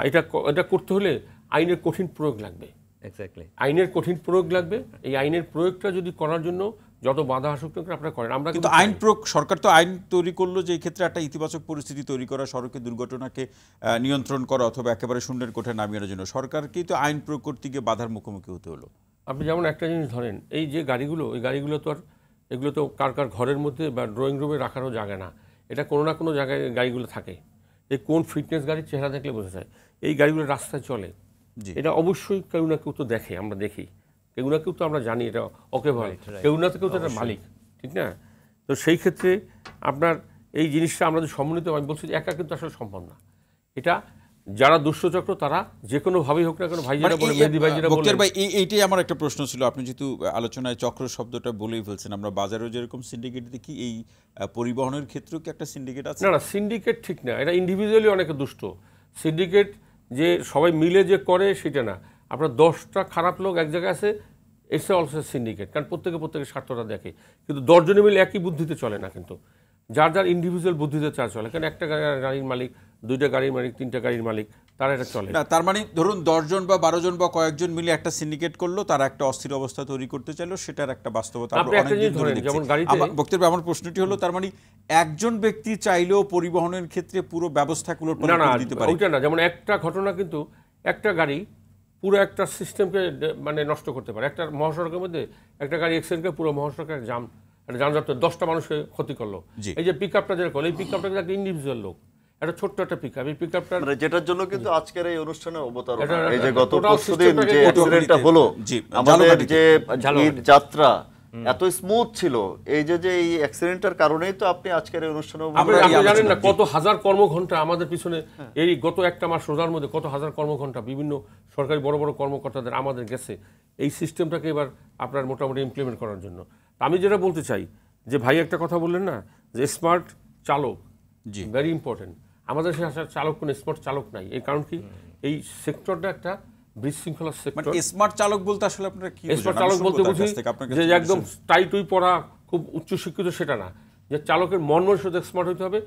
এটা করতে হলে আইনের কঠিন প্রয়োগ লাগবে। এক্স্যাক্টলি, আইনের কঠিন প্রয়োগ লাগবে। এই আইনের প্রয়োগটা যদি করার জন্য যত বাধা আসুক আপনারা করেন, আমরা কিন্তু আইন প্রয়োগ, সরকার তো আইন তৈরি করলো যে এই ক্ষেত্রে একটা ইতিবাচক পরিস্থিতি তৈরি করা, সড়কে দুর্ঘটনাকে নিয়ন্ত্রণ করা অথবা একেবারে শূন্যের কোঠায় নামিয়ে আনার জন্য সরকারকেই তো আইন প্রয়োগ করতে গিয়ে বাধার মুখোমুখি হতে হলো। আপনি যেমন একটা জিনিস ধরেন, এই যে গাড়িগুলো, এই গাড়িগুলো তো আর এগুলো তো কার ঘরের মধ্যে বা ড্রয়িং রুমে রাখারও জায়গা না, এটা কোনো না কোনো জায়গায় গাড়িগুলো থাকে। এই কোন ফিটনেস গাড়ির চেহারা দেখলে বোঝা যায়। এই গাড়িগুলো রাস্তায় চলে, এটা অবশ্যই কেউ না কেউ তো দেখে, আমরা দেখি, কেউ না কেউ তো আমরা জানি এটা ওকে ভাই, কেউ না কেউ তো এটা মালিক, ঠিক না? তো সেই ক্ষেত্রে আপনার এই জিনিসটা আমরা যদি সমন্বিত, আমি বলছি যে একা কিন্তু আসলে সম্ভব না। এটা যারা দুষ্টচক্র তারা যে কোনো ভাবেই হোক না কেন, ভাই যেটা বলে, মেহেদী ভাই যেটা বলে। বক্তিয়ার ভাই, এইটাই আমার একটা প্রশ্ন ছিল। আপনি যেহেতু আলোচনায় চক্র শব্দটা বলেই ফেলছেন, আমরা বাজারেও যেরকম সিন্ডিকেট দেখি, এই পরিবহনের ক্ষেত্রেও কি একটা সিন্ডিকেট আছে? না, সিন্ডিকেট ঠিক না, এটা ইন্ডিভিজুয়ালি অনেকে দুষ্ট। সিন্ডিকেট যে সবাই মিলে যে করে সেটা না। আপনার 10টা খারাপ লোক এক জায়গায় আছে, ইটস অলসো সিন্ডিকেট, কারণ প্রত্যেকের স্বার্থটা দেখে। কিন্তু 10 জনে মিলে একই বুদ্ধিতে চলে না, কিন্তু যার ইন্ডিভিজুয়াল বুদ্ধিতে চলে। কারণ একটা গাড়ির মালিক, 2টা গাড়ির মালিক, 3টা গাড়ির মালিক, তারা এটা চলে না। তার মানে ধরুন 10 জন বা 12 জন বা কয়েকজন মিলে একটা সিন্ডিকেট করলো, তারা একটা অস্থির অবস্থা তৈরি করতে চাইলো, সেটার একটা বাস্তবতা আপনি একটা জিনিস ধরেন, যেমন গাড়িতে বক্তিয়ার ভাই, আমার প্রশ্নটি হলো, তার মানে একজন ব্যক্তি চাইলেও পরিবহনের ক্ষেত্রে পুরো ব্যবস্থাগুলোর না না দিতে পারে? ওইটা না। যেমন একটা ঘটনা, কিন্তু একটা গাড়ি পুরো একটা সিস্টেমকে মানে নষ্ট করতে পারে। একটা মহাসড়কের মধ্যে একটা গাড়ি অ্যাক্সিডেন্ট পুরো মহাসড়কের যানজট 10টা মানুষকে ক্ষতি করলো। এই যে পিক আপটা যেটা করলো, এই পিক আপটা কিন্তু একটা ইন্ডিভিজুয়াল লোক, একটা ছোট্ট একটা পিক আপ। এই পিক আপটা যেটার জন্য কিন্তু আজকের এই অনুষ্ঠানের অবতারণা, এই যে গত পরশুদিন যে অ্যাক্সিডেন্টটা হলো, আমাদের যে ঈদ যাত্রা এত স্মুথ ছিল, এই যে এই অ্যাক্সিডেন্টের কারণেই তো আপনি আজকের এই অনুষ্ঠানে। আপনি জানেন না কত হাজার কর্মঘণ্টা আমাদের পিছনে, এই গত একটা মাস রোজার মধ্যে কত হাজার কর্মঘণ্টা বিভিন্ন সরকারি বড় বড় কর্মকর্তাদের আমাদের গেছে এই সিস্টেমটাকে এবার আপনার মোটামুটি ইমপ্লিমেন্ট করার জন্য। আমি যেটা বলতে চাই, যে ভাই একটা কথা বললেন না, যে স্মার্ট চালক, ভেরি ইম্পর্টেন্ট। আমাদের চালক কোনো স্মার্ট চালক নাই। এই কারণ কি, এই সেক্টরটা একটা বিশৃঙ্খলা সেক্টর। স্মার্ট চালক বলতে আসলে আপনারা কি বোঝেন? স্মার্ট চালক বলতে বুঝি যে একদম টাই পড়া, খুব উচ্চশিক্ষিত সেটা না। যে চালকের মন মানসিকতা স্মার্ট হতে হবে,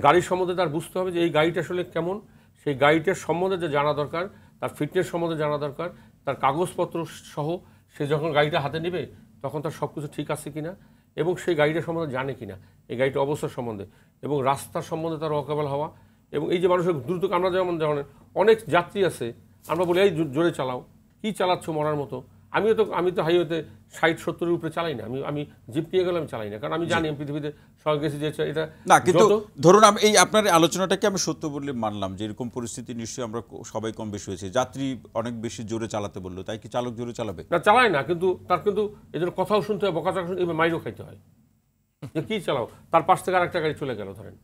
গাড়ির সম্বন্ধে তার বুঝতে হবে যে এই গাড়িটা আসলে কেমন, সেই গাড়িটার সম্বন্ধে যে জানা দরকার, তার ফিটনেস সম্বন্ধে জানা দরকার, তার কাগজপত্র সহ সে যখন গাড়িটা হাতে নেবে তখন তার সব কিছু ঠিক আছে কিনা, এবং সেই গাড়িটা সম্বন্ধে জানে কিনা, এই গাড়িটার অবস্থার সম্বন্ধে, এবং রাস্তার সম্বন্ধে তার ওয়াকেবল হওয়া। এবং এই যে মানুষের দ্রুত, আমরা যেমন অনেক যাত্রী আছে, আমরা বলি এই জোরে চালাও, কি চালাচ্ছ মরার মতো। আমি তো হাইওয়েতে 60-70-এর উপরে চালাই না। আমি জিপ নিয়ে গেলে আমি চালাই না, কারণ আমি জানি আমি পৃথিবীতে সবাই গেছি যে এটা না। কিন্তু ধরুন আমি এই আপনার আলোচনাটাকে আমি সত্য বলে মানলাম যে এরকম পরিস্থিতি নিশ্চয়ই আমরা সবাই কম বেশি হয়েছে, যাত্রী অনেক বেশি জোরে চালাতে বললো, তাই কি চালক জোরে চালাবে? না, চালায় না, কিন্তু তার কিন্তু এদের কথাও শুনতে হয়, বকাচকা শুনতে, এবার মাইরও খাইতে হয় যে কী চালাও। তার পাশ থেকে আরেকটা গাড়ি চলে গেল, ধরেন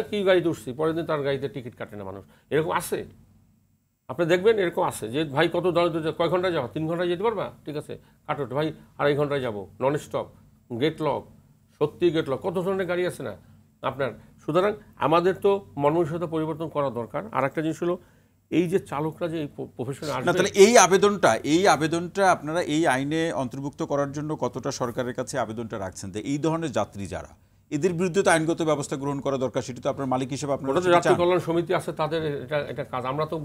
কি গাড়িতে উঠছি, পরের দিন তার গাড়িতে টিকিট কাটে না মানুষ। এরকম আছে, আপনি দেখবেন এরকম আছে যে ভাই কত দাঁড়িয়ে কয় ঘন্টায় যাবো, 3 ঘন্টায় যেতে পারবা, ঠিক আছে কাটো ভাই, 2.5 ঘন্টায় যাবো, নন স্টপ, গেট লক, সত্যি গেট লক, কত ধরনের গাড়ি আছে না আপনার। সুতরাং আমাদের তো মনমানসিকতা পরিবর্তন করা দরকার। আর একটা জিনিস হলো, এই যে চালকরা যে এই প্রফেশনে আসবে, তাহলে এই আবেদনটা আপনারা এই আইনে অন্তর্ভুক্ত করার জন্য কতটা সরকারের কাছে আবেদনটা রাখছেন? এই ধরনের যাত্রী যারা, এদের বিরুদ্ধে তো আইনগত ব্যবস্থা গ্রহণ করা দরকার, সেটি তো আপনার মালিক হিসেবে আপনারা যাত্রী কল্যাণ সমিতি আছে, তাদের এটা কাজ। আমরা তো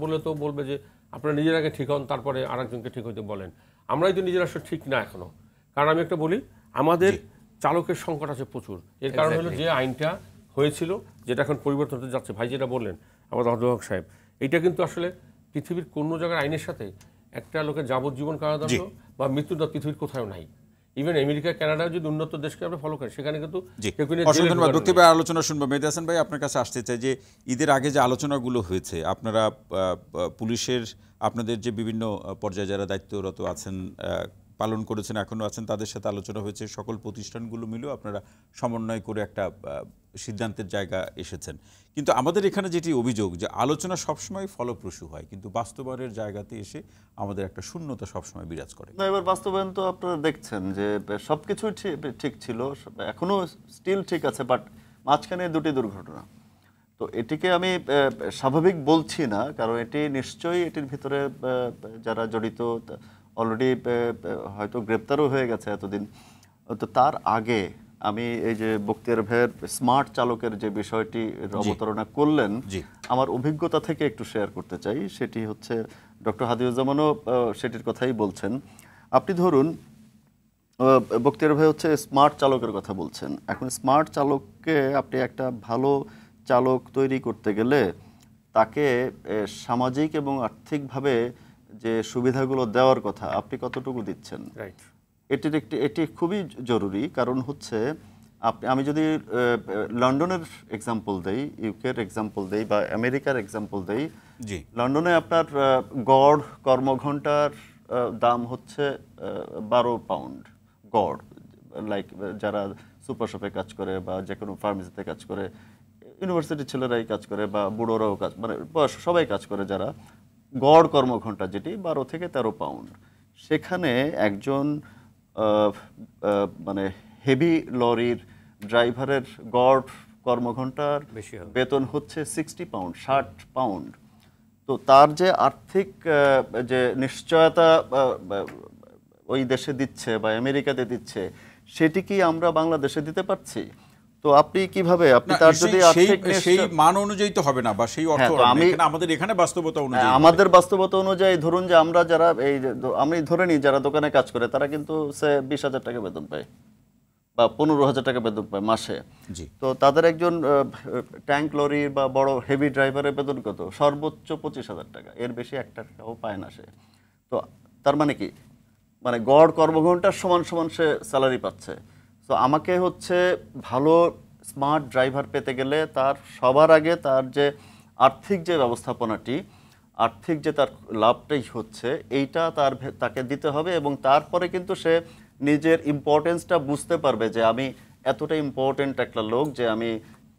বলবে যে আপনারা নিজের আগে ঠিক হন, তারপরে আরেকজনকে ঠিক হইতে বলেন। আমরাই তো নিজেরা ঠিক না এখনো। কারণ আমি একটা বলি, আমাদের চালকের সংকট আছে প্রচুর। এর কারণ হলো যে আইনটা হয়েছিল, যেটা এখন পরিবর্তন হতে যাচ্ছে, ভাই যেটা বললেন আমাদের অধ্যাপক সাহেব, এটা কিন্তু আসলে পৃথিবীর কোনো জায়গার আইনের সাথে একটা লোকের যাবজ্জীবন কারাদণ্ড বা মৃত্যুদণ্ড পৃথিবীর কোথাও নাই। ইভেন আমেরিকা, কানাডা যদি উন্নত দেশকে আমরা ফলো করি, সেখানে কিন্তু আলোচনা শুনবো। মেহেদী হাসান ভাই, আপনার কাছে আসতে চাই যে ঈদের আগে যে আলোচনাগুলো হয়েছে, আপনারা পুলিশের আপনাদের যে বিভিন্ন পর্যায়ে যারা দায়িত্বরত আছেন, পালন করেছেন, এখনও আছেন, তাদের সাথে আলোচনা হয়েছে, সকল প্রতিষ্ঠানগুলো মিলেও আপনারা সমন্বয় করে একটা সিদ্ধান্তের জায়গা এসেছেন। কিন্তু আমাদের এখানে যেটি অভিযোগ, যে আলোচনা সবসময় ফলপ্রসূ হয়, কিন্তু বাস্তবায়নের জায়গাতে এসে আমাদের একটা শূন্যতা সবসময় বিরাজ করে। না, এবার বাস্তবায়ন তো আপনারা দেখছেন যে সবকিছুই ঠিক ছিল, এখনো স্টিল ঠিক আছে, বাট মাঝখানে 2টি দুর্ঘটনা। তো এটিকে আমি স্বাভাবিক বলছি না, কারণ এটি নিশ্চয়ই এটির ভিতরে যারা জড়িত অলরেডি হয়তো গ্রেপ্তারও হয়ে গেছে এতদিন। তো তার আগে আমি এই যে বক্তিয়ার ভাইয়ের স্মার্ট চালকের যে বিষয়টি অবতারণা করলেন, আমার অভিজ্ঞতা থেকে একটু শেয়ার করতে চাই। সেটি হচ্ছে, ডক্টর হাদিউজ্জামানও সেটির কথাই বলছেন। আপনি ধরুন, বক্তিয়ার ভাই হচ্ছে স্মার্ট চালকের কথা বলছেন। এখন স্মার্ট চালককে আপনি একটা ভালো চালক তৈরি করতে গেলে তাকে সামাজিক এবং আর্থিকভাবে যে সুবিধাগুলো দেওয়ার কথা আপনি কতটুকু দিচ্ছেন, এটি খুবই জরুরি। কারণ হচ্ছে আমি যদি লন্ডনের এক্সাম্পল দেই, ইউকের এক্সাম্পল দেই, বা আমেরিকার এক্সাম্পল দেই, লন্ডনে আপনার গড় কর্মঘণ্টার দাম হচ্ছে 12 পাউন্ড গড়। লাইক যারা সুপার শপে কাজ করে বা যে কোনো ফার্মেসিতে কাজ করে, ইউনিভার্সিটির ছেলেরাই কাজ করে বা বুড়োরাও কাজ, মানে বয়স সবাই কাজ করে, যারা গড় কর্মঘণ্টা যেটি 12 থেকে 13 পাউন্ড, সেখানে একজন মানে হেভি লরির ড্রাইভারের গড় কর্মঘণ্টার বেতন হচ্ছে 60 পাউন্ড, 60 পাউন্ড। তো তার যে আর্থিক যে নিশ্চয়তা ওই দেশে দিচ্ছে বা আমেরিকাতে দিচ্ছে, সেটি কি আমরা বাংলাদেশে দিতে পারছি? তো আপনি কিভাবে, আপনি তার যদি সেই মান অনুযায়ী তো হবে না, বা সেই অর্থ আমাদের এখানে বাস্তবতা অনুযায়ী, আমাদের বাস্তবতা অনুযায়ী ধরুন যে আমরা যারা আমি ধরে নিই যারা দোকানে কাজ করে, তারা কিন্তু সে 20,000 টাকা বেতন পায় বা 15,000 টাকা বেতন পায় মাসে। তো তাদের একজন ট্যাঙ্ক লরি বা বড় হেভি ড্রাইভারের বেতন কত? সর্বোচ্চ 25,000 টাকা, এর বেশি একটা টাকাও পায় না সে। তো তার মানে কি, মানে গড় কর্মঘণ্টার সমান সমান সে স্যালারি পাচ্ছে। তো আমাকে হচ্ছে ভালো স্মার্ট ড্রাইভার পেতে গেলে তার সবার আগে তার যে আর্থিক যে ব্যবস্থাপনাটি, আর্থিক যে তার লাভটাই হচ্ছে এইটা তাকে দিতে হবে, এবং তারপরে কিন্তু সে নিজের ইম্পর্টেন্সটা বুঝতে পারবে যে আমি এতটা ইম্পর্টেন্ট একটা লোক যে আমি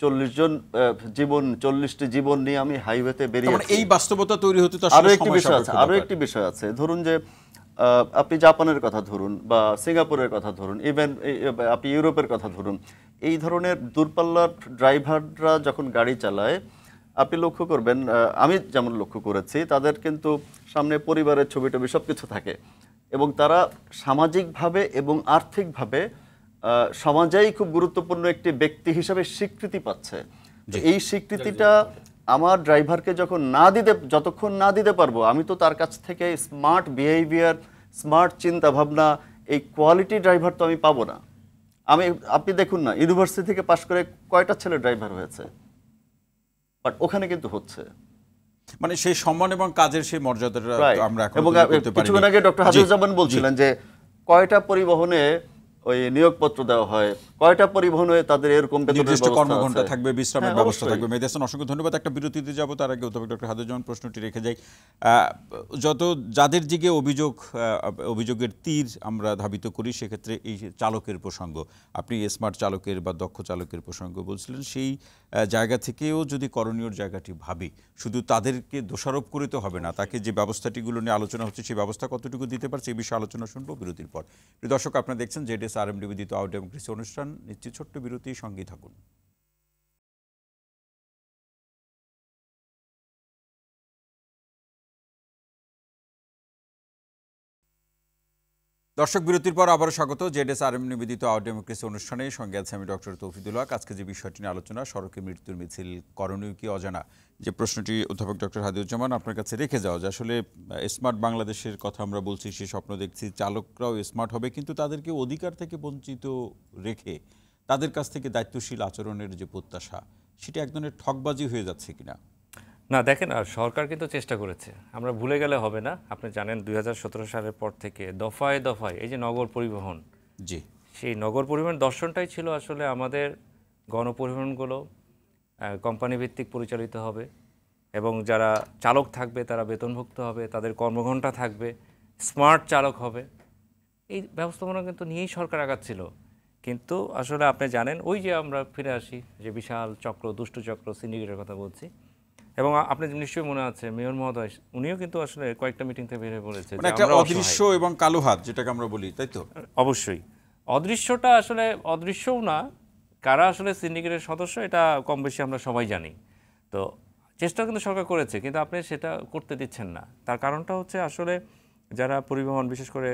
40টি জীবন নিয়ে আমি হাইওয়েতে বেরিয়ে। এই বাস্তবতা তৈরি হতে তো আরো একটি বিষয় আছে। ধরুন যে আপনি জাপানের কথা ধরুন বা সিঙ্গাপুরের কথা ধরুন, ইভেন আপনি ইউরোপের কথা ধরুন, এই ধরনের দূরপাল্লার ড্রাইভাররা যখন গাড়ি চালায়, আপনি লক্ষ্য করবেন, আমি যেমন লক্ষ্য করেছি, তাদের কিন্তু সামনে পরিবারের ছবি টবি সব কিছু থাকে, এবং তারা সামাজিকভাবে এবং আর্থিকভাবে সমাজেই খুব গুরুত্বপূর্ণ একটি ব্যক্তি হিসাবে স্বীকৃতি পাচ্ছে। এই স্বীকৃতিটা আমার ড্রাইভারকে যতক্ষণ না দিতে পারবো, আমি তো তার কাছ থেকে স্মার্ট বিহেভিয়ার, স্মার্ট চিন্তা ভাবনা, এই কোয়ালিটি ড্রাইভার তো আমি পাবো না। আপনি দেখুন না, ইউনিভার্সিটি থেকে পাশ করে কয়টা ছেলে ড্রাইভার হয়েছে, বাট ওখানে কিন্তু হচ্ছে, মানে সেই সম্মান এবং কাজের সেই মর্যাদাটা আমরা এখন এবং কিছুক্ষণ আগে ডক্টর হাফিজুজ্জামান বলছিলেন যে কয়টা পরিবহনে ওই নিয়োগপত্র দেওয়া হয়, কয়টা পরিবহনে তাদের এরকম নির্দিষ্ট কর্মঘণ্টা থাকবে, বিশ্রামের ব্যবস্থা থাকবে। মেহেদী হাসান, অসংখ্য ধন্যবাদ। একটা বিরতিতে যাব, তার আগে অধ্যাপক ডক্টর হাফিজুজ্জামান প্রশ্নটি রেখে যাই। যাদের দিকে অভিযোগের তীর আমরা ধাবিত করি, সেক্ষেত্রে এই চালকের প্রসঙ্গ, আপনি স্মার্ট চালকের বা দক্ষ চালকের প্রসঙ্গ বলছিলেন, সেই জায়গা থেকেও যদি করণীয় জায়গাটি ভাবি, শুধু তাদেরকে দোষারোপ করে তো হবে না, তাকে যে ব্যবস্থাটিগুলো নিয়ে আলোচনা হচ্ছে সেই ব্যবস্থা কতটুকু দিতে পারছে, এই বিষয়ে আলোচনা শুনবো বিরতির পর। দর্শক, আপনারা দেখছেন ZSRM নিবেদিত আওয়ার ডেমোক্রেসি অনুষ্ঠান। নিচ্ছি ছোট্ট বিরতি, সঙ্গেই থাকুন। দর্শক, বিরতির পর আবারও স্বাগত ZSRM নিবেদিত আওয়ার ডেমোক্রেসি অনুষ্ঠানে। সঙ্গে আছে আমি ডক্টর তৌহিদুল হক। আজকে যে বিষয়টি নিয়ে আলোচনা, সড়কে মৃত্যুর মিছিল, করণীয় কি অজানা, যে প্রশ্নটি অধ্যাপক ডক্টর হাফিজুজ্জামান আপনার কাছে রেখে যাওয়া, যে আসলে স্মার্ট বাংলাদেশের কথা আমরা বলছি, সে স্বপ্ন দেখছি, চালকরাও স্মার্ট হবে, কিন্তু তাদেরকে অধিকার থেকে বঞ্চিত রেখে তাদের কাছ থেকে দায়িত্বশীল আচরণের যে প্রত্যাশা, সেটা এক ধরনের ঠকবাজি হয়ে যাচ্ছে কিনা? না, দেখেন, আর সরকার কিন্তু চেষ্টা করেছে, আমরা ভুলে গেলে হবে না। আপনি জানেন 2017 সালের পর থেকে দফায় দফায় এই যে নগর পরিবহন, সেই নগর পরিবহন দর্শনটাই ছিল আসলে আমাদের গণপরিবহনগুলো কোম্পানি ভিত্তিক পরিচালিত হবে, এবং যারা চালক থাকবে তারা বেতনভুক্ত হবে, তাদের কর্মঘণ্টা থাকবে, স্মার্ট চালক হবে। এই ব্যবস্থাপনা কিন্তু নিয়েই সরকার আগাচ্ছিল। কিন্তু আসলে আপনি জানেন, ওই যে আমরা ফিরে আসি যে বিশাল চক্র, দুষ্টু চক্র, সিন্ডিকেটের কথা বলছি, এবং আপনি নিশ্চয়ই মনে আছে মেয়র মহোদয়, উনিও কিন্তু আসলে কয়েকটা মিটিং থেকে বের হয়ে বলেছে অদৃশ্য এবং কালো হাত, যেটাকে আমরা বলি, তাই তো? অবশ্যই অদৃশ্যটা আসলে অদৃশ্যও না, কারা আসলে সিন্ডিকেটের সদস্য এটা কম বেশি আমরা সবাই জানি। তো চেষ্টা কিন্তু সরকার করেছে, কিন্তু আপনি সেটা করতে দিচ্ছেন না। তার কারণটা হচ্ছে আসলে যারা পরিবহন, বিশেষ করে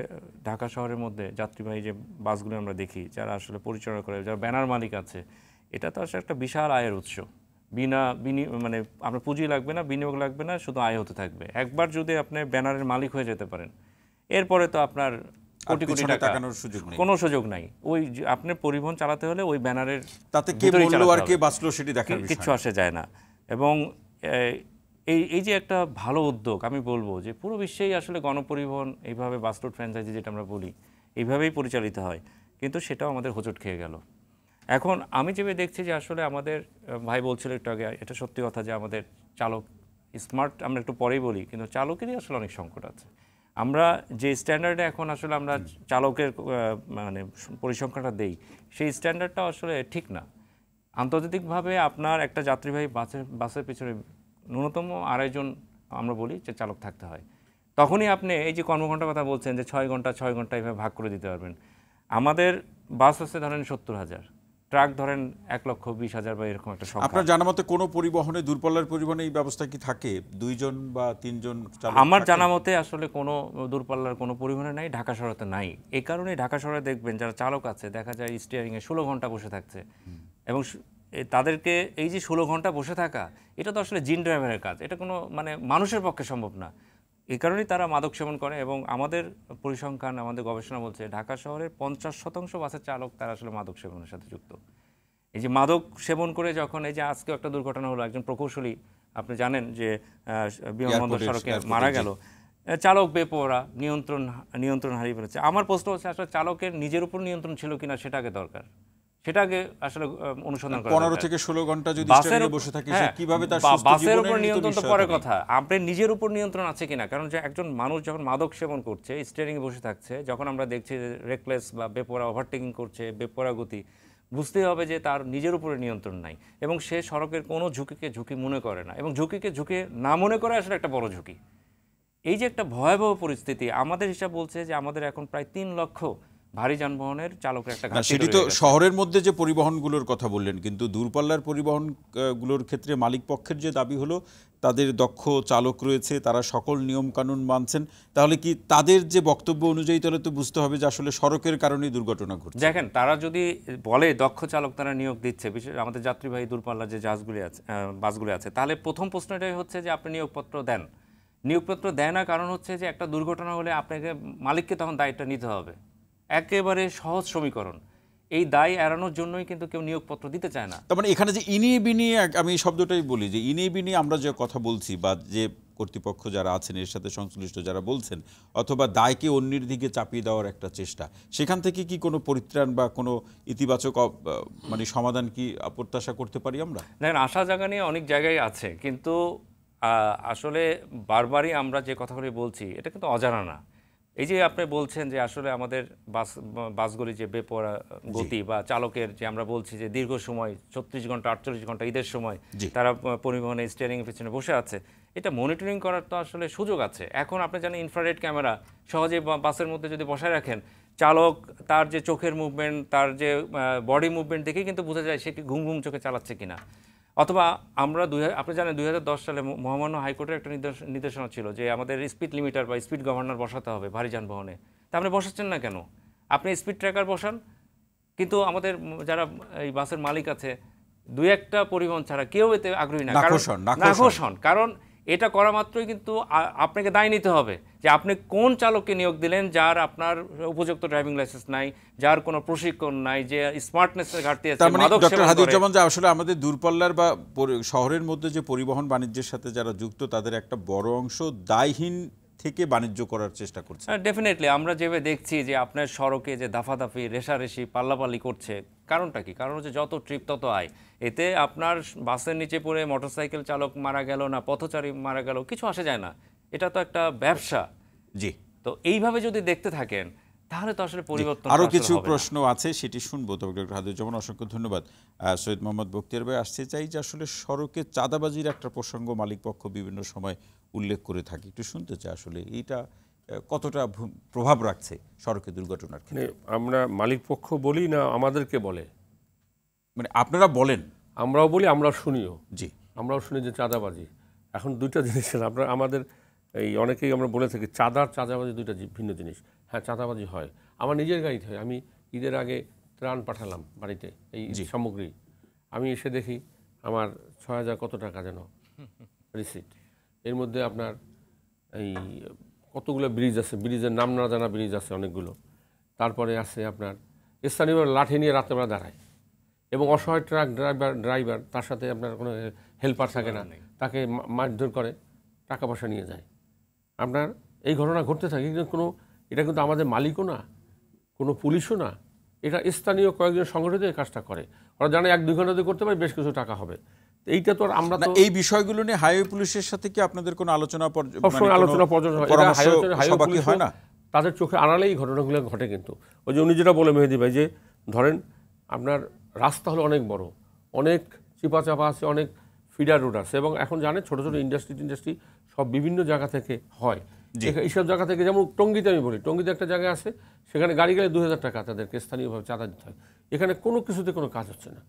ঢাকা শহরের মধ্যে যাত্রীবাহী যে বাসগুলো আমরা দেখি, যারা আসলে পরিচালনা করে, যারা ব্যানার মালিক আছে, এটা তো আসলে একটা বিশাল আয়ের উৎস। মানে আপনার পুঁজি লাগবে না, বিনিয়োগ লাগবে না, শুধু আয় হতে থাকবে। একবার যদি আপনি ব্যানারের মালিক হয়ে যেতে পারেন, এরপরে তো আপনার কোটি কোটি টাকা কোনো সুযোগ নাই। ওই আপনার পরিবহন চালাতে হলে ওই ব্যানারের তাতে কে বললো আর কে বাঁচলো সেটি দেখার বিষয়, কিচ্ছু আসে যায় না। এবং এই যে একটা ভালো উদ্যোগ, আমি বলবো যে পুরো বিশ্বেই আসলে গণপরিবহন এইভাবে বাস রুট ফ্র্যাঞ্চাইজি যেটা আমরা বলি, এইভাবেই পরিচালিত হয়, কিন্তু সেটাও আমাদের হোঁচট খেয়ে গেল। এখন আমি যেভাবে দেখছি যে আসলে আমাদের ভাই বলছিল একটু আগে, এটা সত্যি কথা যে আমাদের চালক স্মার্ট, আমরা একটু পরেই বলি, কিন্তু চালকেরই আসলে অনেক সংকট আছে। আমরা যে স্ট্যান্ডার্ডে এখন আসলে আমরা চালকের মানে পরিসংখ্যানটা দেই, সেই স্ট্যান্ডার্ডটা আসলে ঠিক না। আন্তর্জাতিকভাবে আপনার একটা যাত্রীবাহী বাসের পিছনে ন্যূনতম 2.5 জন আমরা বলি যে চালক থাকতে হয়। তখনই আপনি এই যে কর্মঘণ্টার কথা বলছেন যে 6 ঘন্টা এভাবে ভাগ করে দিতে পারবেন। আমাদের বাস হচ্ছে ধরেন 70,000, ট্রাক ধরেন 1,20,000 বা এরকম একটা সংখ্যা। আপনার জানা মতে কোনো পরিবহনে, দূরপাল্লার পরিবহনে এই ব্যবস্থা কি থাকে? 2 জন বা 3 জন চালক? আমার জানা মতে আসলে কোনো দূরপাল্লার কোনো পরিবহনে নাই, ঢাকা শহরেতে নাই। এই কারণেই ঢাকা শহরে দেখবেন যারা চালক আছে দেখা যায় স্টিয়ারিংয়ে 16 ঘন্টা বসে থাকছে, এবং তাদেরকে এই যে 16 ঘন্টা বসে থাকা, এটা তো আসলে জিন ড্রাইভারের কাজ, এটা কোনো মানে মানুষের পক্ষে সম্ভব না। এই কারণেই তারা মাদক সেবন করে, এবং আমাদের পরিসংখ্যান, আমাদের গবেষণা বলছে ঢাকা শহরের 50% বাসের চালক তারা আসলে মাদক সেবনের সাথে যুক্ত। এই যে মাদক সেবন করে যখন এই যে আজকেও একটা দুর্ঘটনা হলো, একজন প্রকৌশলী আপনি জানেন যে বিমানবন্দর সড়কে মারা গেল, চালক বেপরোয়া নিয়ন্ত্রণ হারিয়ে ফেলেছে। আমার প্রশ্ন হচ্ছে আসলে চালকের নিজের উপর নিয়ন্ত্রণ ছিল কিনা সেটা আগে দরকার, সেটা আগে আসলে অনুসন্ধান করা। 15 থেকে 16 ঘন্টা যদি স্টিয়ারিংয়ে বসে থাকে সে কিভাবে তার সুস্থ বাসের উপর জীবনের নিয়ন্ত্রণ তো পরে কথা, আপনার নিজের উপর নিয়ন্ত্রণ আছে কিনা। কারণ যে একজন মানুষ যখন মাদক সেবন করছে, স্টিয়ারিংয়ে বসে থাকছে, যখন আমরা দেখছি রেকলেস বা বেপরোয়া ওভারটেকিং করছে, বেপরোয়া গতি, বুঝতে হবে যে তার নিজের উপরে নিয়ন্ত্রণ নাই, এবং সে সড়কের কোনো ঝুঁকিকে ঝুঁকি মনে করে না, এবং ঝুঁকিকে ঝুঁকি না মনে করে আসলে একটা বড় ঝুঁকি। এই যে একটা ভয়াবহ পরিস্থিতি, আমাদের হিসাব বলছে যে আমাদের এখন প্রায় 3 লক্ষ ভারী যানবাহনের চালকের একটা ঘাটতি। সেটি তো শহরের মধ্যে যে পরিবহনগুলোর কথা বললেন, কিন্তু দূরপাল্লার পরিবহনগুলোর ক্ষেত্রে মালিক পক্ষের যে দাবি হলো তাদের দক্ষ চালক রয়েছে, তারা সকল নিয়ম কানুন মানছেন, তাহলে কি তাদের যে বক্তব্য অনুযায়ী তাহলে তো বুঝতে হবে যে আসলে সড়কের কারণেই দুর্ঘটনা ঘটছে। দেখেন, তারা যদি বলে দক্ষ চালক তারা নিয়োগ দিচ্ছে, বিশেষ আমাদের যাত্রীবাহী দূরপাল্লার যে বাসগুলি আছে, তাহলে প্রথম প্রশ্নটাই হচ্ছে যে আপনি নিয়োগপত্র দেন। নিয়োগপত্র দেয় না, কারণ হচ্ছে যে একটা দুর্ঘটনা হলে আপনাকে মালিককে তখন দায়িত্ব নিতে হবে। একেবারে সহজ সমীকরণ। এই দায় এড়ানোর জন্যই কিন্তু কেউ নিয়োগপত্র দিতে চায় না। তার মানে এখানে যে ইনিয়ে বিনিয়ে, আমি এই শব্দটাই বলি যে ইনিয়ে বিনিয়ে আমরা যে কথা বলছি, বা যে কর্তৃপক্ষ যারা আছেন এর সাথে সংশ্লিষ্ট যারা বলছেন, অথবা দায়কে অন্যের দিকে চাপিয়ে দেওয়ার একটা চেষ্টা, সেখান থেকে কি কোনো পরিত্রাণ বা কোনো ইতিবাচক মানে সমাধান কি প্রত্যাশা করতে পারি আমরা? দেখেন, আশা জায়গা নিয়ে অনেক জায়গায় আছে, কিন্তু আসলে বারবারই আমরা যে কথাগুলি বলছি এটা কিন্তু অজানা না। এই যে আপনি বলছেন যে আসলে আমাদের বাসগুলি যে বেপরোয়া গতি বা চালকের যে আমরা বলছি যে দীর্ঘ সময় 36 ঘন্টা 48 ঘন্টা ঈদের সময় তারা পরিবহনে স্টিয়ারিংয়ের পিছনে বসে আছে, এটা মনিটরিং করার তো আসলে সুযোগ আছে। এখন আপনি জানেন ইনফ্রারেড ক্যামেরা সহজে বাসের মধ্যে যদি বসায় রাখেন, চালক তার যে চোখের মুভমেন্ট, তার যে বডি মুভমেন্ট দেখে কিন্তু বোঝা যায় সে কি ঘুম ঘুম চোখে চালাচ্ছে কিনা। অথবা আমরা আপনি জানেন 2010 সালে মহামান্য হাইকোর্টের একটা নির্দেশনা ছিল যে আমাদের স্পিড লিমিটার বা স্পিড গভর্নর বসাতে হবে ভারী যানবাহনে। তা আপনি বসাচ্ছেন না কেন? আপনি স্পিড ট্র্যাকার বসান, কিন্তু আমাদের যারা এই বাসের মালিক আছে 2-1টা পরিবহন ছাড়া কেউ এতে আগ্রহী না। কারণ এটা করা মাত্রই কিন্তু আপনাকে দায় নিতে হবে যে আপনি কোন চালককে নিয়োগ দিলেন, যার আপনার উপযুক্ত ড্রাইভিং লাইসেন্স নাই, যার কোনো প্রশিক্ষণ নাই, যে স্মার্টনেসের ঘাটতি আছে। ডক্টর হাদিউজ্জামান, যে আসলে আমাদের দূরপাল্লার বা শহরের মধ্যে যে পরিবহন বাণিজ্যের সাথে যারা যুক্ত তাদের একটা বড় অংশ দায়হীন থেকে বাণিজ্য করার চেষ্টা করছে। ডেফিনেটলি আমরা যেভাবে দেখছি যে আপনার সড়কে যে দাফাদাফি, রেশারেশি, পাল্লাপাল্লি করছে, কারণটা কি? কারণ হচ্ছে যত ট্রিপ তত আয়। এতে আপনার বাসের নিচে পড়ে মোটরসাইকেল চালক মারা গেল না পথচারী মারা গেল, কিছু আসে যায় না। এটা তো একটা ব্যবসা। জি, তো এইভাবে যদি দেখতে থাকেন তাহলে তো আসলে পরিবর্তন। আরও কিছু প্রশ্ন আছে, সেটি শুনবো। তবে ডক্টর হাদিউজ্জামান, অসংখ্য ধন্যবাদ। সৈয়দ মোহাম্মদ বখতিয়ার ভাই, আসতে চাই যে আসলে সড়কে চাঁদাবাজির একটা প্রসঙ্গ মালিকপক্ষ বিভিন্ন সময় উল্লেখ করে থাকে, একটু শুনতে চাই আসলে এইটা কতটা প্রভাব রাখছে সড়কে দুর্ঘটনার ক্ষেত্রে। আমরা মালিক পক্ষ বলি না আমাদেরকে বলে? মানে আপনারা বলেন, আমরাও বলি, আমরাও শুনিও। জি, আমরাও শুনি যে চাঁদাবাজি। এখন দুইটা জিনিস আমাদের এই অনেকেই আমরা বলে থাকি চাঁদাবাজি দুইটা ভিন্ন জিনিস। হ্যাঁ, চাঁদাবাজি হয়, আমার নিজের গাড়িতে হয়। আমি ঈদের আগে ত্রাণ পাঠালাম বাড়িতে, এই সামগ্রী। আমি এসে দেখি আমার 6,000 কত টাকা যেন রিসিট। এর মধ্যে আপনার এই কতগুলো ব্রিজ আছে, ব্রিজের নাম না জানা ব্রিজ আছে অনেকগুলো। তারপরে আছে আপনার স্থানীয় লাঠি নিয়ে রাত্রেবেলা দাঁড়ায়, এবং অসহায় ট্রাক ড্রাইভার তার সাথে আপনার কোনো হেল্পার থাকে না, তাকে মারধর করে, টাকা পয়সা নিয়ে যায়। আপনার এই ঘটনা ঘটতে থাকে, কিন্তু এটা কিন্তু আমাদের মালিকও না, কোনো পুলিশও না, এটা স্থানীয় কয়েকজন সংগঠিত এই কাজটা করে। ওরা জানে 1-2 ঘন্টাতে করতে পারে, বেশ কিছু টাকা হবে। এইটা তো আমরা তো এই বিষয়গুলো নিয়ে হাইওয়ে পুলিশের সাথে কি আপনাদের কোনো আলোচনা হয় না? তাদের চোখে আড়ালেই ঘটনাগুলো ঘটে। কিন্তু ওই যে উনি যেটা বলে মেহেদী ভাই, যে ধরেন আপনার রাস্তা হলো অনেক বড়, অনেক চিপাচাপা আছে, অনেক ফিডার রোড আছে, এবং এখন জানেন ছোটো ছোটো ইন্ডাস্ট্রি সব বিভিন্ন জায়গা থেকে হয়। এইসব জায়গা থেকে, যেমন টঙ্গীতে আমি বলি, টঙ্গীতে একটা জায়গা আছে, সেখানে গাড়ি গেলে 2000 টাকা তাদেরকে স্থানীয়ভাবে চাঁদা দিতে হয়। এখানে কোনো কিছুতে কোনো কাজ হচ্ছে না।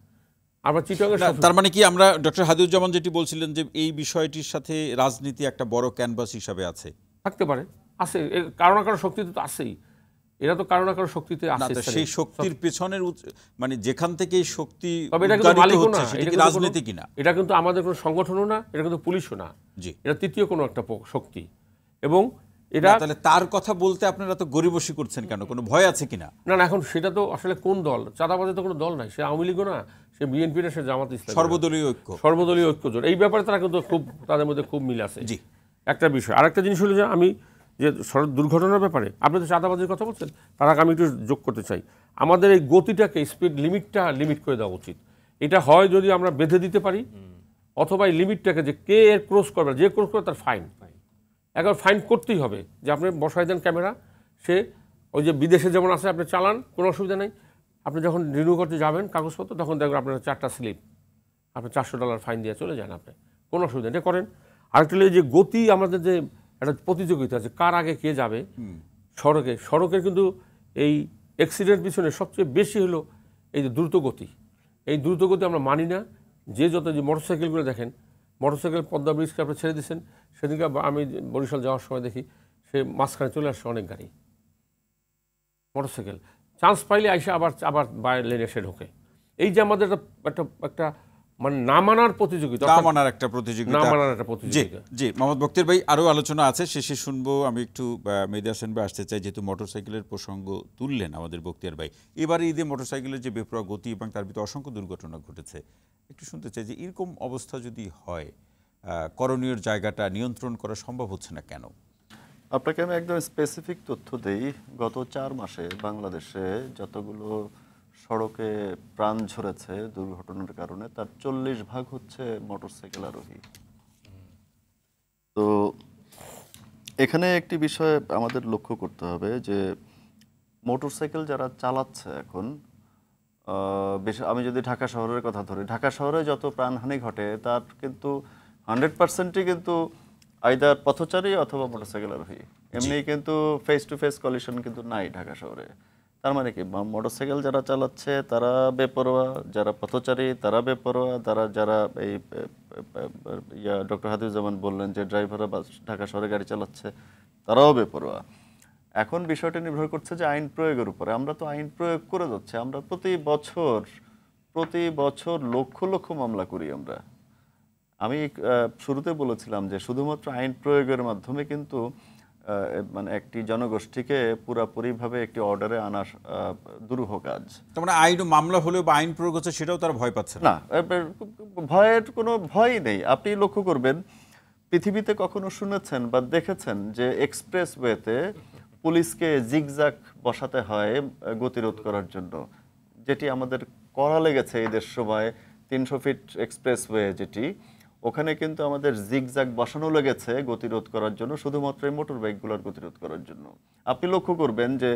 আমরা চিটাগাং, তার মানে কি আমরা ডক্টর হাদিউজ্জামান যেটি বলছিলেন যে এই বিষয়টির সাথে রাজনীতি একটা বড় ক্যানভাস হিসাবে আছে, থাকতে পারে, আছে, কারো না কারো শক্তিতে তো আছেই, এরা তো কারো না কারো শক্তিতে আছে। সেই শক্তির পেছনের মানে যেখান থেকে এই শক্তি তবে এটা কিন্তু মালিকও না, সেটা কি রাজনীতি কিনা? এটা কিন্তু আমাদের কোনো সংগঠনও না, এটা কিন্তু পুলিশও না, এটা তৃতীয় কোনো একটা শক্তি। এবং এটা তাহলে তার কথা বলতে আপনারা তো গরিবসী করছেন কেন? কোনো ভয় আছে কিনা? না, এখন সেটা তো আসলে কোন দল, চাঁদাবাজে তো কোনো দল নাই, সে আওয়ামী লীগও না, সে বিএনপি না, সে জামাত ইসলাম, সর্বদলীয় ঐক্য জোট। এই ব্যাপারে তারা কিন্তু খুব, তাদের মধ্যে খুব মিল আছে। একটা বিষয়, আরেকটা জিনিস হলো যে আমি যে সড়ক দুর্ঘটনার ব্যাপারে আপনি তো চাঁদাবাজির কথা বলছেন, তার আগে আমি একটু যোগ করতে চাই, আমাদের এই গতিটাকে, স্পিড লিমিট করে দেওয়া উচিত। এটা হয় যদি আমরা বেঁধে দিতে পারি, অথবা এই লিমিটটাকে যে কে এর ক্রস করবে, যে ক্রস করবে তার ফাইন, একবার ফাইন করতেই হবে। যে আপনি বসাই দেন ক্যামেরা, সে ওই যে বিদেশে যেমন আছে, আপনি চালান, কোনো অসুবিধা নেই, আপনি যখন রিনিউ করতে যাবেন কাগজপত্র, তখন দেখবেন আপনার 4টা স্লিপ, আপনি $400 ফাইন দিয়ে চলে যান, আপনি কোনো অসুবিধা এটা করেন। আরেকটা যে গতি, আমাদের যে একটা প্রতিযোগিতা আছে কার আগে কে যাবে সড়কের কিন্তু এই অ্যাক্সিডেন্ট পিছনে সবচেয়ে বেশি হলো এই যে দ্রুত গতি। এই দ্রুত গতি আমরা মানি না। যে মোটরসাইকেলগুলো দেখেন, মোটরসাইকেল পদ্মা ব্রিজকে আপনি ছেড়ে দিচ্ছেন, সেদিনকে আমি বরিশাল যাওয়ার সময় দেখি সে মাঝখানে চলে আসছে অনেক গাড়ি, মোটরসাইকেল চান্স পাইলে আইসা আবার বাইরের লেনে এসে ঢোকে। এই যে আমাদের একটা মানে না মানার প্রতিযোগিতা। জি, মোহাম্মদ বখতিয়ার ভাই, আরও আলোচনা আছে, শেষে শুনবো। আমি একটু মেহেদী হাসান ভাই আসতে চাই, যেহেতু মোটরসাইকেলের প্রসঙ্গ তুললেন আমাদের বখতিয়ার ভাই। এবারে ঈদে মোটরসাইকেলের যে বেপরোয়া গতি এবং তার ভিতরে অসংখ্য দুর্ঘটনা ঘটেছে, একটু শুনতে চাই যে এরকম অবস্থা যদি হয়, করণীয় জায়গাটা নিয়ন্ত্রণ করা সম্ভব হচ্ছে না কেন? আপনাকে আমি একদম স্পেসিফিক তথ্য দেই। গত 4 মাসে বাংলাদেশে যতগুলো সড়কে প্রাণ ঝরেছে দুর্ঘটনার কারণে, তার 40% হচ্ছে মোটরসাইকেল আরোহী। তো এখানে একটি বিষয় আমাদের লক্ষ্য করতে হবে যে মোটরসাইকেল যারা চালাচ্ছে এখন, আমি যদি ঢাকা শহরের কথা ধরি, ঢাকা শহরে যত প্রাণহানি ঘটে তার কিন্তু 100%ই কিন্তু আইদার পথচারী অথবা মোটরসাইকেল আরোহী। এমনি কিন্তু ফেস টু ফেস কলিশন কিন্তু নাই ঢাকা শহরে। তার মানে কি, মোটরসাইকেল যারা চালাচ্ছে তারা বেপরোয়া, যারা পথচারী তারা বেপরোয়া, যারা এই ডক্টর হাদিউজ্জামান বললেন যে ড্রাইভাররা ঢাকা শহরে গাড়ি চালাচ্ছে তারাও বেপরোয়া। এখন বিষয়টা নির্ভর করছে যে আইন প্রয়োগের উপরে। আমরা তো আইন প্রয়োগ করে যাচ্ছি, আমরা প্রতি বছর লক্ষ লক্ষ মামলা করি আমরা। আমি শুরুতে বলেছিলাম যে শুধুমাত্র আইন প্রয়োগের মাধ্যমে কিন্তু মানে একটি জনগোষ্ঠীকে পুরাপুরিভাবে একটি অর্ডারে আনা দুরূহ কাজ। তার মানে আইন মামলা হলেও বা আইন প্রয়োগ হচ্ছে সেটাও তার ভয় পাচ্ছে না। ভয়ের কোনো ভয়ই নেই। আপনি লক্ষ্য করবেন, পৃথিবীতে কখনো শুনেছেন বা দেখেছেন যে এক্সপ্রেসওয়েতে পুলিশকে জিগজ্যাগ বসাতে হয় গতিরোধ করার জন্য? যেটি আমাদের করা লেগেছে ঈদের সময় 300 ফিট এক্সপ্রেসওয়ে যেটি, ওখানে কিন্তু আমাদের জিগজ্যাগ বসানো লেগেছে গতিরোধ করার জন্য, শুধুমাত্র এই মোটর বাইকগুলোর গতিরোধ করার জন্য। আপনি লক্ষ্য করবেন যে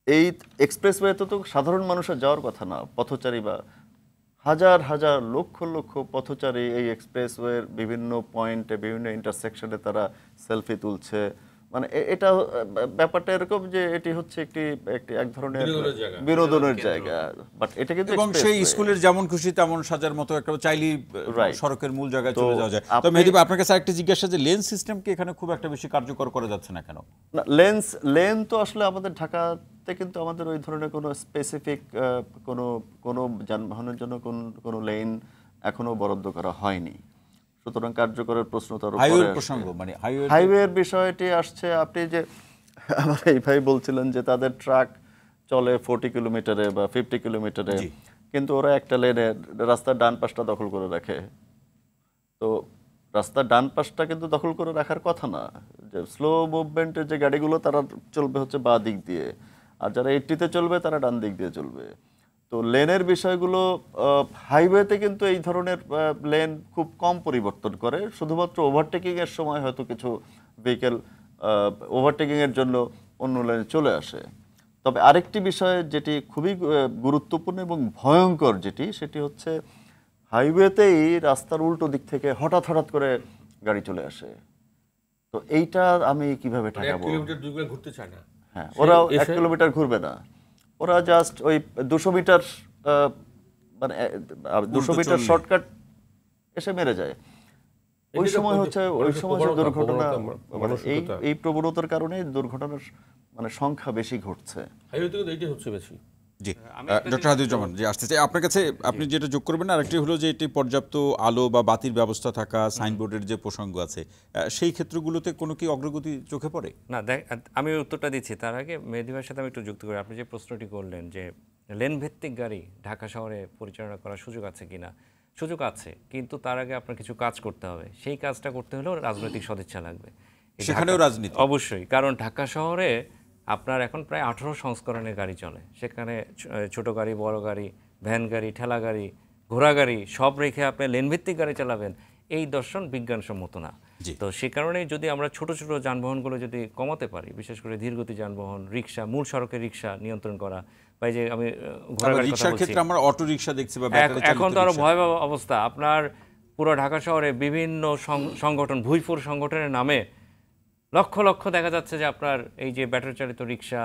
এই এক্সপ্রেসওয়েতে তো সাধারণ মানুষের যাওয়ার কথা না, পথচারী বা হাজার হাজার লক্ষ লক্ষ পথচারী এই এক্সপ্রেসওয়ের বিভিন্ন পয়েন্টে, বিভিন্ন ইন্টারসেকশনে তারা সেলফি তুলছে। মানে এটা ব্যাপারটা এরকম যে এটি হচ্ছে এক ধরনের বিনোদনের জায়গা, বাট এটা কিন্তু এবং সেই স্কুলের যেমন খুশি তেমন সাজার মতো একটা চাইলেই সড়কের মূল জায়গায় চলে যাওয়া যায়। তো মেহেদী ভাই, আপনার কাছে একটা জিজ্ঞাসা, যে লেন সিস্টেমকে এখানে খুব একটা বেশি কার্যকর করা যাচ্ছে না কেন? না, লেন তো আসলে আমাদের ঢাকাতে কিন্তু আমাদের ওই ধরনের কোনো স্পেসিফিক কোনো যানবাহনের জন্য কোনো লেন এখনো বরাদ্দ করা হয়নি। সুতরাং কার্যকরের প্রশ্ন তার হাইওয়ের বিষয়টি আসছে। আপনি যে আমার এই ভাই বলছিলেন যে তাদের ট্রাক চলে 40 কিলোমিটারে বা 50 কিলোমিটারে, কিন্তু ওরা একটা লেনে রাস্তার ডান পাশটা দখল করে রাখে। তো রাস্তার ডান পাশটা কিন্তু দখল করে রাখার কথা না। যে স্লো মুভমেন্টের যে গাড়িগুলো তারা চলবে হচ্ছে বাঁ দিক দিয়ে, আর যারা 80-তে চলবে তারা ডান দিক দিয়ে চলবে। তো লেনের বিষয়গুলো হাইওয়েতে কিন্তু এই ধরনের লেন খুব কম পরিবর্তন করে, শুধুমাত্র ওভারটেকিংয়ের সময় হয়তো কিছু ভেহিকেল ওভারটেকিংয়ের জন্য অন্য লেনে চলে আসে। তবে আরেকটি বিষয় যেটি খুবই গুরুত্বপূর্ণ এবং ভয়ঙ্কর সেটি হচ্ছে হাইওয়েতেই রাস্তার উল্টো দিক থেকে হঠাৎ হঠাৎ করে গাড়ি চলে আসে। তো এইটা আমি কিভাবে 1 ঠেকাবো? কিলোমিটার 2 কিলোমিটার ঘুরতে চায় না। হ্যাঁ, ওরা 1 কিলোমিটার ঘুরবে না, ওরা জাস্ট ওই 200 মিটার মানে 200 মিটার শর্টকাট এসে মেরে যায়। ওই সময় হচ্ছে দুর্ঘটনা, মানে এই প্রবণতার কারণে দুর্ঘটনার মানে সংখ্যা বেশি ঘটছে। হাইওয়েতে কিন্তু এইটাই হচ্ছে বেশি। জি, ডক্টর হাদিউজ্জামান, জি আসতে চাই আপনার কাছে। আপনি যেটা যোগ করবেন, আরেকটি হলো যে এটি পর্যাপ্ত আলো বা বাতির ব্যবস্থা থাকা, সাইনবোর্ডের যে প্রসঙ্গ আছে, সেই ক্ষেত্রগুলোতে কোনো কি অগ্রগতি চোখে পড়ে? না, আমি উত্তরটা দিচ্ছি। তার আগে মেহেদী ভাইয়ের সাথে আমি একটু যুক্ত করি। আপনি যে প্রশ্নটি করলেন যে লেন ভিত্তিক গাড়ি ঢাকা শহরে পরিচালনা করার সুযোগ আছে কিনা, সুযোগ আছে, কিন্তু তার আগে আপনার কিছু কাজ করতে হবে। সেই কাজটা করতে হলেও রাজনৈতিক সদিচ্ছা লাগবে। সেখানেও রাজনীতি অবশ্যই, কারণ ঢাকা শহরে আপনার এখন প্রায় 18 সংস্করণের গাড়ি চলে। সেখানে ছোট গাড়ি, বড় গাড়ি, ভ্যান গাড়ি, ঠেলা গাড়ি, ঘোড়া গাড়ি সব রেখে আপনি লেনভিত্তিক গাড়ি চালাবেন, এই দর্শন বিজ্ঞানসম্মত না। তো সে কারণেই যদি আমরা ছোট ছোট যানবাহনগুলো যদি কমাতে পারি, বিশেষ করে ধীরগতি যানবাহন, রিক্সা, মূল সড়কে রিক্সা নিয়ন্ত্রণ করা, বা যে আমি ঘোড়া গাড়ির কথা বলছি, ক্ষেত্রে আমরা অটো রিক্সা দেখছি বা ব্যাটারি চালিত এখন তো আরো ভয়াবহ অবস্থা। আপনার পুরো ঢাকা শহরে বিভিন্ন সংগঠন, ভুইপুর সংগঠনের নামে লক্ষ লক্ষ দেখা যাচ্ছে যে আপনার এই যে ব্যাটারি চালিত রিক্সা,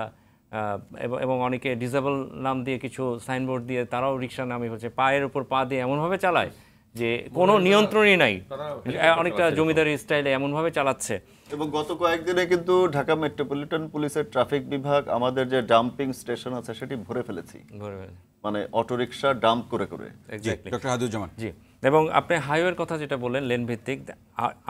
এবং অনেকে ডিসেবল নাম দিয়ে কিছু সাইনবোর্ড দিয়ে তারাও রিক্সা নামে হচ্ছে পায়ের উপর পা দিয়ে এমনভাবে চালায় যে কোনো নিয়ন্ত্রণই নাই, অনেকটা জমিদারি স্টাইলে এমনভাবে চালাচ্ছে। এবং গত কয়েকদিনে কিন্তু ঢাকা মেট্রোপলিটন পুলিশের ট্রাফিক বিভাগ আমাদের যে ডাম্পিং স্টেশন আছে সেটি ভরে ফেলেছি, মানে অটোরিকশা ডাম্প করে করে। ডক্টর হাদিউজ্জামান, জি, এবং আপনি হাইওয়ের কথা যেটা বললেন লেন ভিত্তিক,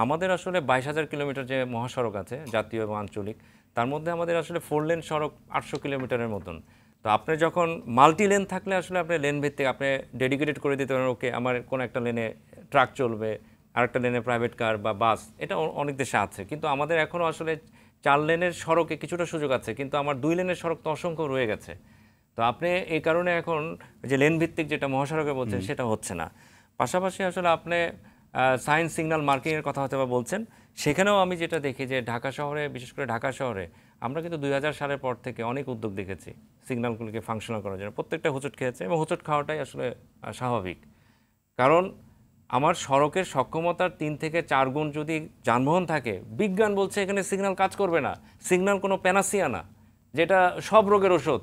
আমাদের আসলে 22,000 কিলোমিটার যে মহাসড়ক আছে জাতীয় এবং আঞ্চলিক, তার মধ্যে আমাদের আসলে 4 লেন সড়ক 800 কিলোমিটারের মতন। তো আপনি যখন মাল্টি লেন থাকলে আসলে আপনি লেন ভিত্তিক আপনি ডেডিকেটেড করে দিতে পারেন, ওকে আমার কোন একটা লেনে ট্রাক চলবে, আরেকটা লেনে প্রাইভেট কার বা বাস, এটা অনেক দেশে আছে। কিন্তু আমাদের এখনও আসলে 4 লেনের সড়কে কিছুটা সুযোগ আছে, কিন্তু আমার 2 লেনের সড়ক তো অসংখ্য রয়ে গেছে। তো আপনি এই কারণে এখন যে লেন ভিত্তিক যেটা মহাসড়কে বলছেন সেটা হচ্ছে না। পাশাপাশি আসলে আপনি সাইন সিগন্যাল মার্কিংয়ের কথা হয়তো বা বলছেন, সেখানেও আমি যেটা দেখি যে ঢাকা শহরে, বিশেষ করে ঢাকা শহরে আমরা কিন্তু 2000 সালের পর থেকে অনেক উদ্যোগ দেখেছি সিগন্যালগুলিকে ফাংশনাল করার জন্য। প্রত্যেকটা হোঁচট খেয়েছে, এবং হোঁচট খাওয়াটাই আসলে স্বাভাবিক। কারণ আমার সড়কের সক্ষমতার 3 থেকে 4 গুণ যদি যানবাহন থাকে, বিজ্ঞান বলছে এখানে সিগন্যাল কাজ করবে না। সিগন্যাল কোনো প্যানাসিয়া না, যেটা সব রোগের ওষুধ।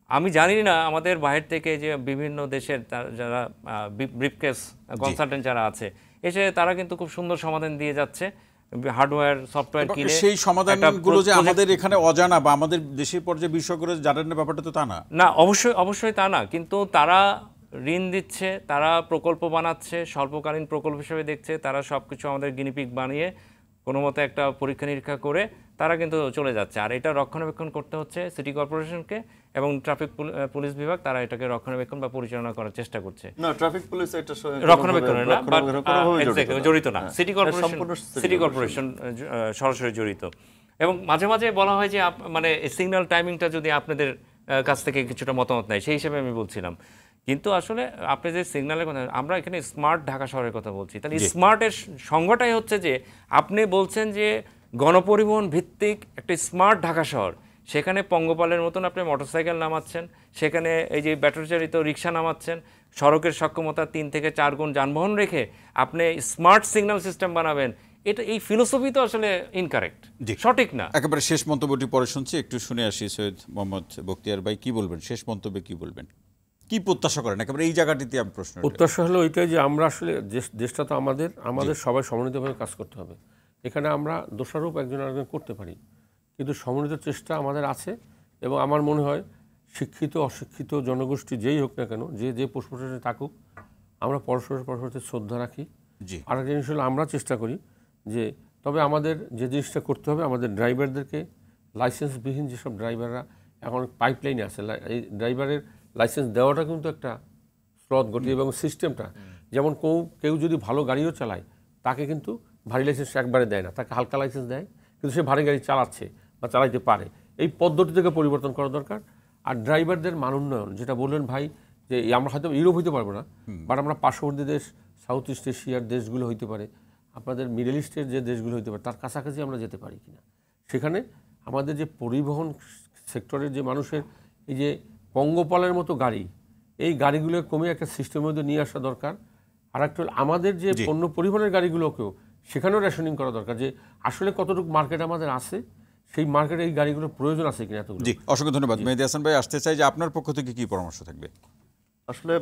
আমি জানি না আমাদের বাইরে থেকে যে বিভিন্ন দেশের যারা ব্রিফকেস কনসালটেন্ট যারা আছে এসে, তারা কিন্তু খুব সুন্দর সমাধান দিয়ে যাচ্ছে, হার্ডওয়্যার সফটওয়্যার কিনে। সেই সমাধানগুলো যে আমাদের এখানে অজানা বা আমাদের দেশের পর্যায়ে বিশেষজ্ঞরা জানেন না, ব্যাপারটা তো তা না। না, অবশ্যই তা না, কিন্তু তারা ঋণ দিচ্ছে, তারা প্রকল্প বানাচ্ছে, স্বল্পকালীন প্রকল্প হিসেবে দেখছে, তারা সব কিছু আমাদের গিনিপিগ বানিয়ে কোনো মতো একটা পরীক্ষা নিরীক্ষা করে তারা কিন্তু চলে যাচ্ছে। আর এটা রক্ষণাবেক্ষণ করতে হচ্ছে সিটি কর্পোরেশনকে, এবং ট্রাফিক পুলিশ বিভাগ তারা এটাকে রক্ষণাবেক্ষণ বা পরিচালনা করার চেষ্টা করছে। না, ট্রাফিক পুলিশ এটা রক্ষণাবেক্ষণ না, জড়িত না, সিটি কর্পোরেশন সরাসরি জড়িত। এবং মাঝে মাঝে বলা হয় যে মানে সিগন্যাল টাইমিংটা যদি আপনাদের কাছ থেকে কিছুটা মতামত নেয়, সেই হিসেবে আমি বলছিলাম। কিন্তু আসলে আপনি যে সিগন্যালের কথা, আমরা এখানে স্মার্ট ঢাকা শহরের কথা বলছি, তাহলে স্মার্টের সংজ্ঞাটাই হচ্ছে যে আপনি বলছেন যে গণপরিবহন ভিত্তিক একটা স্মার্ট ঢাকা শহর, সেখানে পঙ্গপালের মতন আপনি মোটরসাইকেল নামাচ্ছেন, সেখানে এই যে ব্যাটারি চালিত রিক্সা নামাচ্ছেন, সড়কের সক্ষমতা 3 থেকে 4 গুণ যানবাহন রেখে আপনি স্মার্ট সিগন্যাল সিস্টেম বানাবেন, এটা এই ফিলোসফি তো আসলে ইনকারেক্ট, সঠিক না। একেবারে শেষ মন্তব্যটি পরে শুনছি, একটু শুনে আসি। সৈয়দ মোহাম্মদ বখতিয়ার ভাই কি বলবেন, শেষ মন্তব্যে কি বলবেন, কি প্রত্যাশা করেন? একেবারে এই জায়গাটিতে আমি প্রশ্ন। প্রত্যাশা হলো ওইটাই যে আমরা আসলে দেশটা তো আমাদের সবাই সমন্বিতভাবে কাজ করতে হবে। এখানে আমরা দোষারোপ একজন আরেকজন করতে পারি, কিন্তু সমন্বিত চেষ্টা আমাদের আছে। এবং আমার মনে হয় শিক্ষিত অশিক্ষিত জনগোষ্ঠী যেই হোক না কেন, যে প্রশ্নে থাকুক, আমরা পরস্পরের শ্রদ্ধা রাখি। আর একটা জিনিস হলো আমরা চেষ্টা করি যে, তবে আমাদের যে জিনিসটা করতে হবে, আমাদের ড্রাইভারদেরকে, লাইসেন্সবিহীন যেসব ড্রাইভাররা এখন পাইপলাইনে আছে, এই ড্রাইভারের লাইসেন্স দেওয়াটা কিন্তু একটা স্লথ ঘটিয়ে, এবং সিস্টেমটা যেমন কেউ যদি ভালো গাড়িও চালায়, তাকে কিন্তু ভারী লাইসেন্স একবারে দেয় না, তাকে হালকা লাইসেন্স দেয়, কিন্তু সে ভারী গাড়ি চালাচ্ছে বা চালাইতে পারে। এই পদ্ধতি থেকে পরিবর্তন করা দরকার। আর ড্রাইভারদের মান উন্নয়ন, যেটা বললেন ভাই, যে আমরা হয়তো ইউরোপ হইতে পারবো না, বাট আমরা পার্শ্ববর্তী দেশ, সাউথ ইস্ট এশিয়ার দেশগুলো হইতে পারে, আপনাদের মিডল ইস্টের যে দেশগুলো হইতে পারে, তার কাছাকাছি আমরা যেতে পারি কিনা, সেখানে আমাদের যে পরিবহন সেক্টরের যে মানুষের এই যে পঙ্গপালের মতো গাড়ি, এই গাড়িগুলো কমে একটা সিস্টেমের মধ্যে নিয়ে আসা দরকার। আর একটা হলো আমাদের যে পণ্য পরিবহনের গাড়িগুলোকেও সেখানেও রেশনিং করা দরকার, যে আসলে কতটুকু মার্কেট আমাদের আছে, সেই মার্কেটে এই গাড়িগুলোর প্রয়োজন আছে কিনা এতগুলো। জি, অসংখ্য ধন্যবাদ। মেহেদী হাসান ভাই, আসতে চাই যে আপনার পক্ষ থেকে কি পরামর্শ থাকবে? আসলে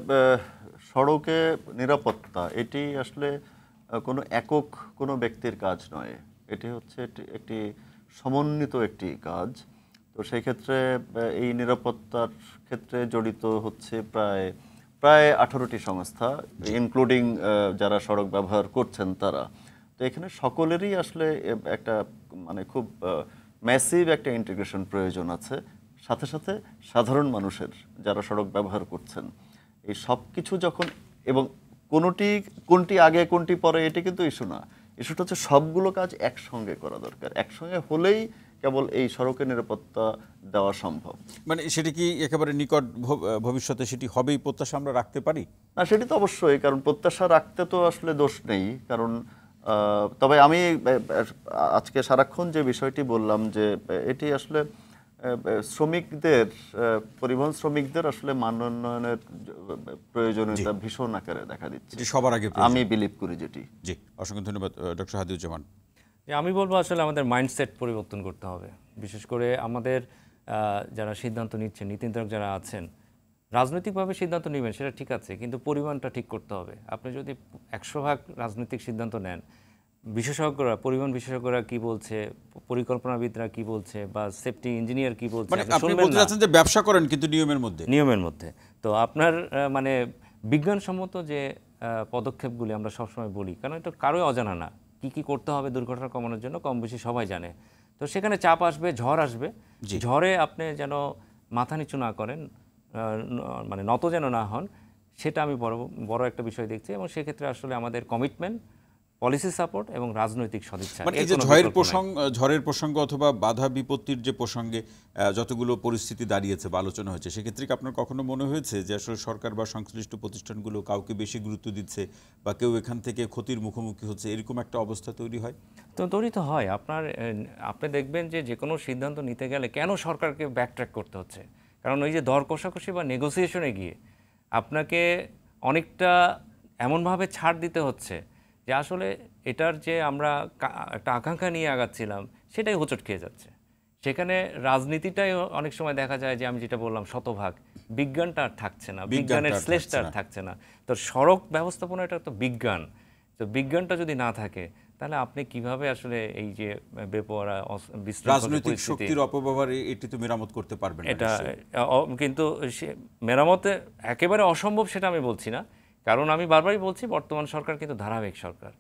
সড়কে নিরাপত্তা এটি আসলে কোনো একক কোনো ব্যক্তির কাজ নয়, এটি হচ্ছে একটি সমন্বিত একটি কাজ। তো সেই ক্ষেত্রে এই নিরাপত্তার ক্ষেত্রে জড়িত হচ্ছে প্রায় 18টি সংস্থা, ইনক্লুডিং যারা সড়ক ব্যবহার করছেন তারা। তো এখানে সকলেরই আসলে একটা মানে খুব ম্যাসিভ একটা ইন্টিগ্রেশন প্রয়োজন আছে, সাথে সাথে সাধারণ মানুষের যারা সড়ক ব্যবহার করছেন। এই সব কিছু যখন, এবং কোনটি আগে কোনটি পরে এটি কিন্তু ইস্যু না, ইস্যুটা হচ্ছে সবগুলো কাজ একসঙ্গে করা দরকার। একসঙ্গে হলেই কেবল এই সড়কের নিরাপত্তা দেওয়া সম্ভব। মানে সেটি কি একেবারে নিকট ভবিষ্যতে সেটি হবেই প্রত্যাশা আমরা রাখতে পারি? না, সেটি তো অবশ্যই, কারণ প্রত্যাশা রাখতে তো আসলে দোষ নেই। কারণ তবে আমি আজকে সারাক্ষণ যে বিষয়টি বললাম যে এটি আসলে শ্রমিকদের, পরিবহন শ্রমিকদের আসলে মানোন্নয়নের প্রয়োজনীয়তা ভীষণ আকারে দেখা দিচ্ছে, সবার আগে আমি বিলিভ করি যেটি। জি, অসংখ্য ধন্যবাদ ডক্টর হাদিউজ্জামান। আমি বলবো আসলে আমাদের মাইন্ডসেট পরিবর্তন করতে হবে। বিশেষ করে আমাদের যারা সিদ্ধান্ত নিচ্ছেন, নীতি নির্ধারক যারা আছেন, রাজনৈতিকভাবে সিদ্ধান্ত নেবেন সেটা ঠিক আছে, কিন্তু পরিমাণটা ঠিক করতে হবে। আপনি যদি 100% রাজনৈতিক সিদ্ধান্ত নেন, বিশেষজ্ঞরা, পরিবহন বিশেষজ্ঞরা কি বলছে, পরিকল্পনাবিদরা কি বলছে, বা সেফটি ইঞ্জিনিয়ার কি বলছে, মানে আপনি বলতে চাচ্ছেন যে ব্যবসা করেন কিন্তু নিয়মের মধ্যে। তো আপনার মানে বিজ্ঞানসম্মত যে পদক্ষেপগুলি আমরা সবসময় বলি, কারণ এটা কারোই অজানা না, কি করতে হবে দুর্ঘটনা কমানোর জন্য কম বেশি সবাই জানে। তো সেখানে চাপ আসবে, ঝড় আসবে, ঝড়ে আপনি যেন মাথা নিচু না করেন, মানে নত যেন না হন, সেটা আমি বড় একটা বিষয় দেখছি। এবং সেক্ষেত্রে আসলে আমাদের কমিটমেন্ট, পলিসি সাপোর্ট এবং রাজনৈতিক সদিচ্ছা। মানে এই যে ঝড়ের প্রসঙ্গ অথবা বাধা বিপত্তির যে প্রসঙ্গে যতগুলো পরিস্থিতি দাঁড়িয়েছে বা আলোচনা হয়েছে, সেক্ষেত্রে কি আপনার কখনো মনে হয়েছে যে আসলে সরকার বা সংশ্লিষ্ট প্রতিষ্ঠানগুলো কাউকে বেশি গুরুত্ব দিচ্ছে বা কেউ এখান থেকে ক্ষতির মুখোমুখি হচ্ছে, এরকম একটা অবস্থা তৈরি হয়? তো হয়। আপনি দেখবেন যে কোনো সিদ্ধান্ত নিতে গেলে কেন সরকারকে ব্যাকট্র্যাক করতে হচ্ছে, কারণ ওই যে দর কষাকষি বা নেগোসিয়েশনে গিয়ে আপনাকে অনেকটা এমনভাবে ছাড় দিতে হচ্ছে যে আসলে এটার যে আমরা একটা আকাঙ্ক্ষা নিয়ে আগাচ্ছিলাম সেটাই হোঁচট খেয়ে যাচ্ছে। সেখানে রাজনীতিটাই অনেক সময় দেখা যায় যে আমি যেটা বললাম শতভাগ, বিজ্ঞানটা আর থাকছে না, বিজ্ঞানের শ্লেষটা আর থাকছে না। তো সড়ক ব্যবস্থাপনা এটা তো বিজ্ঞান, তো বিজ্ঞানটা যদি না থাকে তাহলে আপনি কিভাবে আসলে এই যে বেপরোয়া রাজনৈতিক শক্তির অপব্যবহার এটি তো মেরামত করতে পারবেন না এটা, কিন্তু মেরামতে একেবারে অসম্ভব সেটা আমি বলছি না, কারণ আমি বারবারই বলছি বর্তমান সরকার কিন্তু ধারাবাহিক সরকার,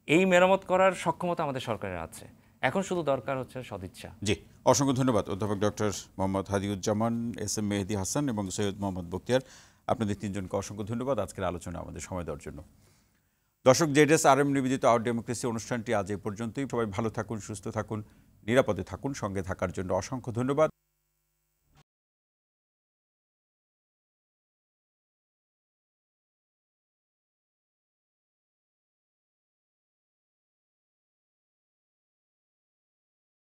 এই মেরামত করার সক্ষমতা আমাদের সরকারের আছে, এখন শুধু দরকার হচ্ছে সদিচ্ছা। জি, অসংখ্য ধন্যবাদ অধ্যাপক doctor Mohammad Hadiuzzaman, S M Mehedi Hasan এবং সৈয়দ মোহাম্মদ বখতিয়ার। আপনাদের তিনজনকে অসংখ্য ধন্যবাদ আজকের আলোচনা আমাদের সময় দেওয়ার জন্য। দর্শক, জেডএসআরএম নিবেদিত আওয়ার ডেমোক্রেসি অনুষ্ঠানটি আজ এই পর্যন্তই। সবাই ভালো থাকুন, সুস্থ থাকুন, নিরাপদে থাকুন। সঙ্গে থাকার জন্য অসংখ্য ধন্যবাদ।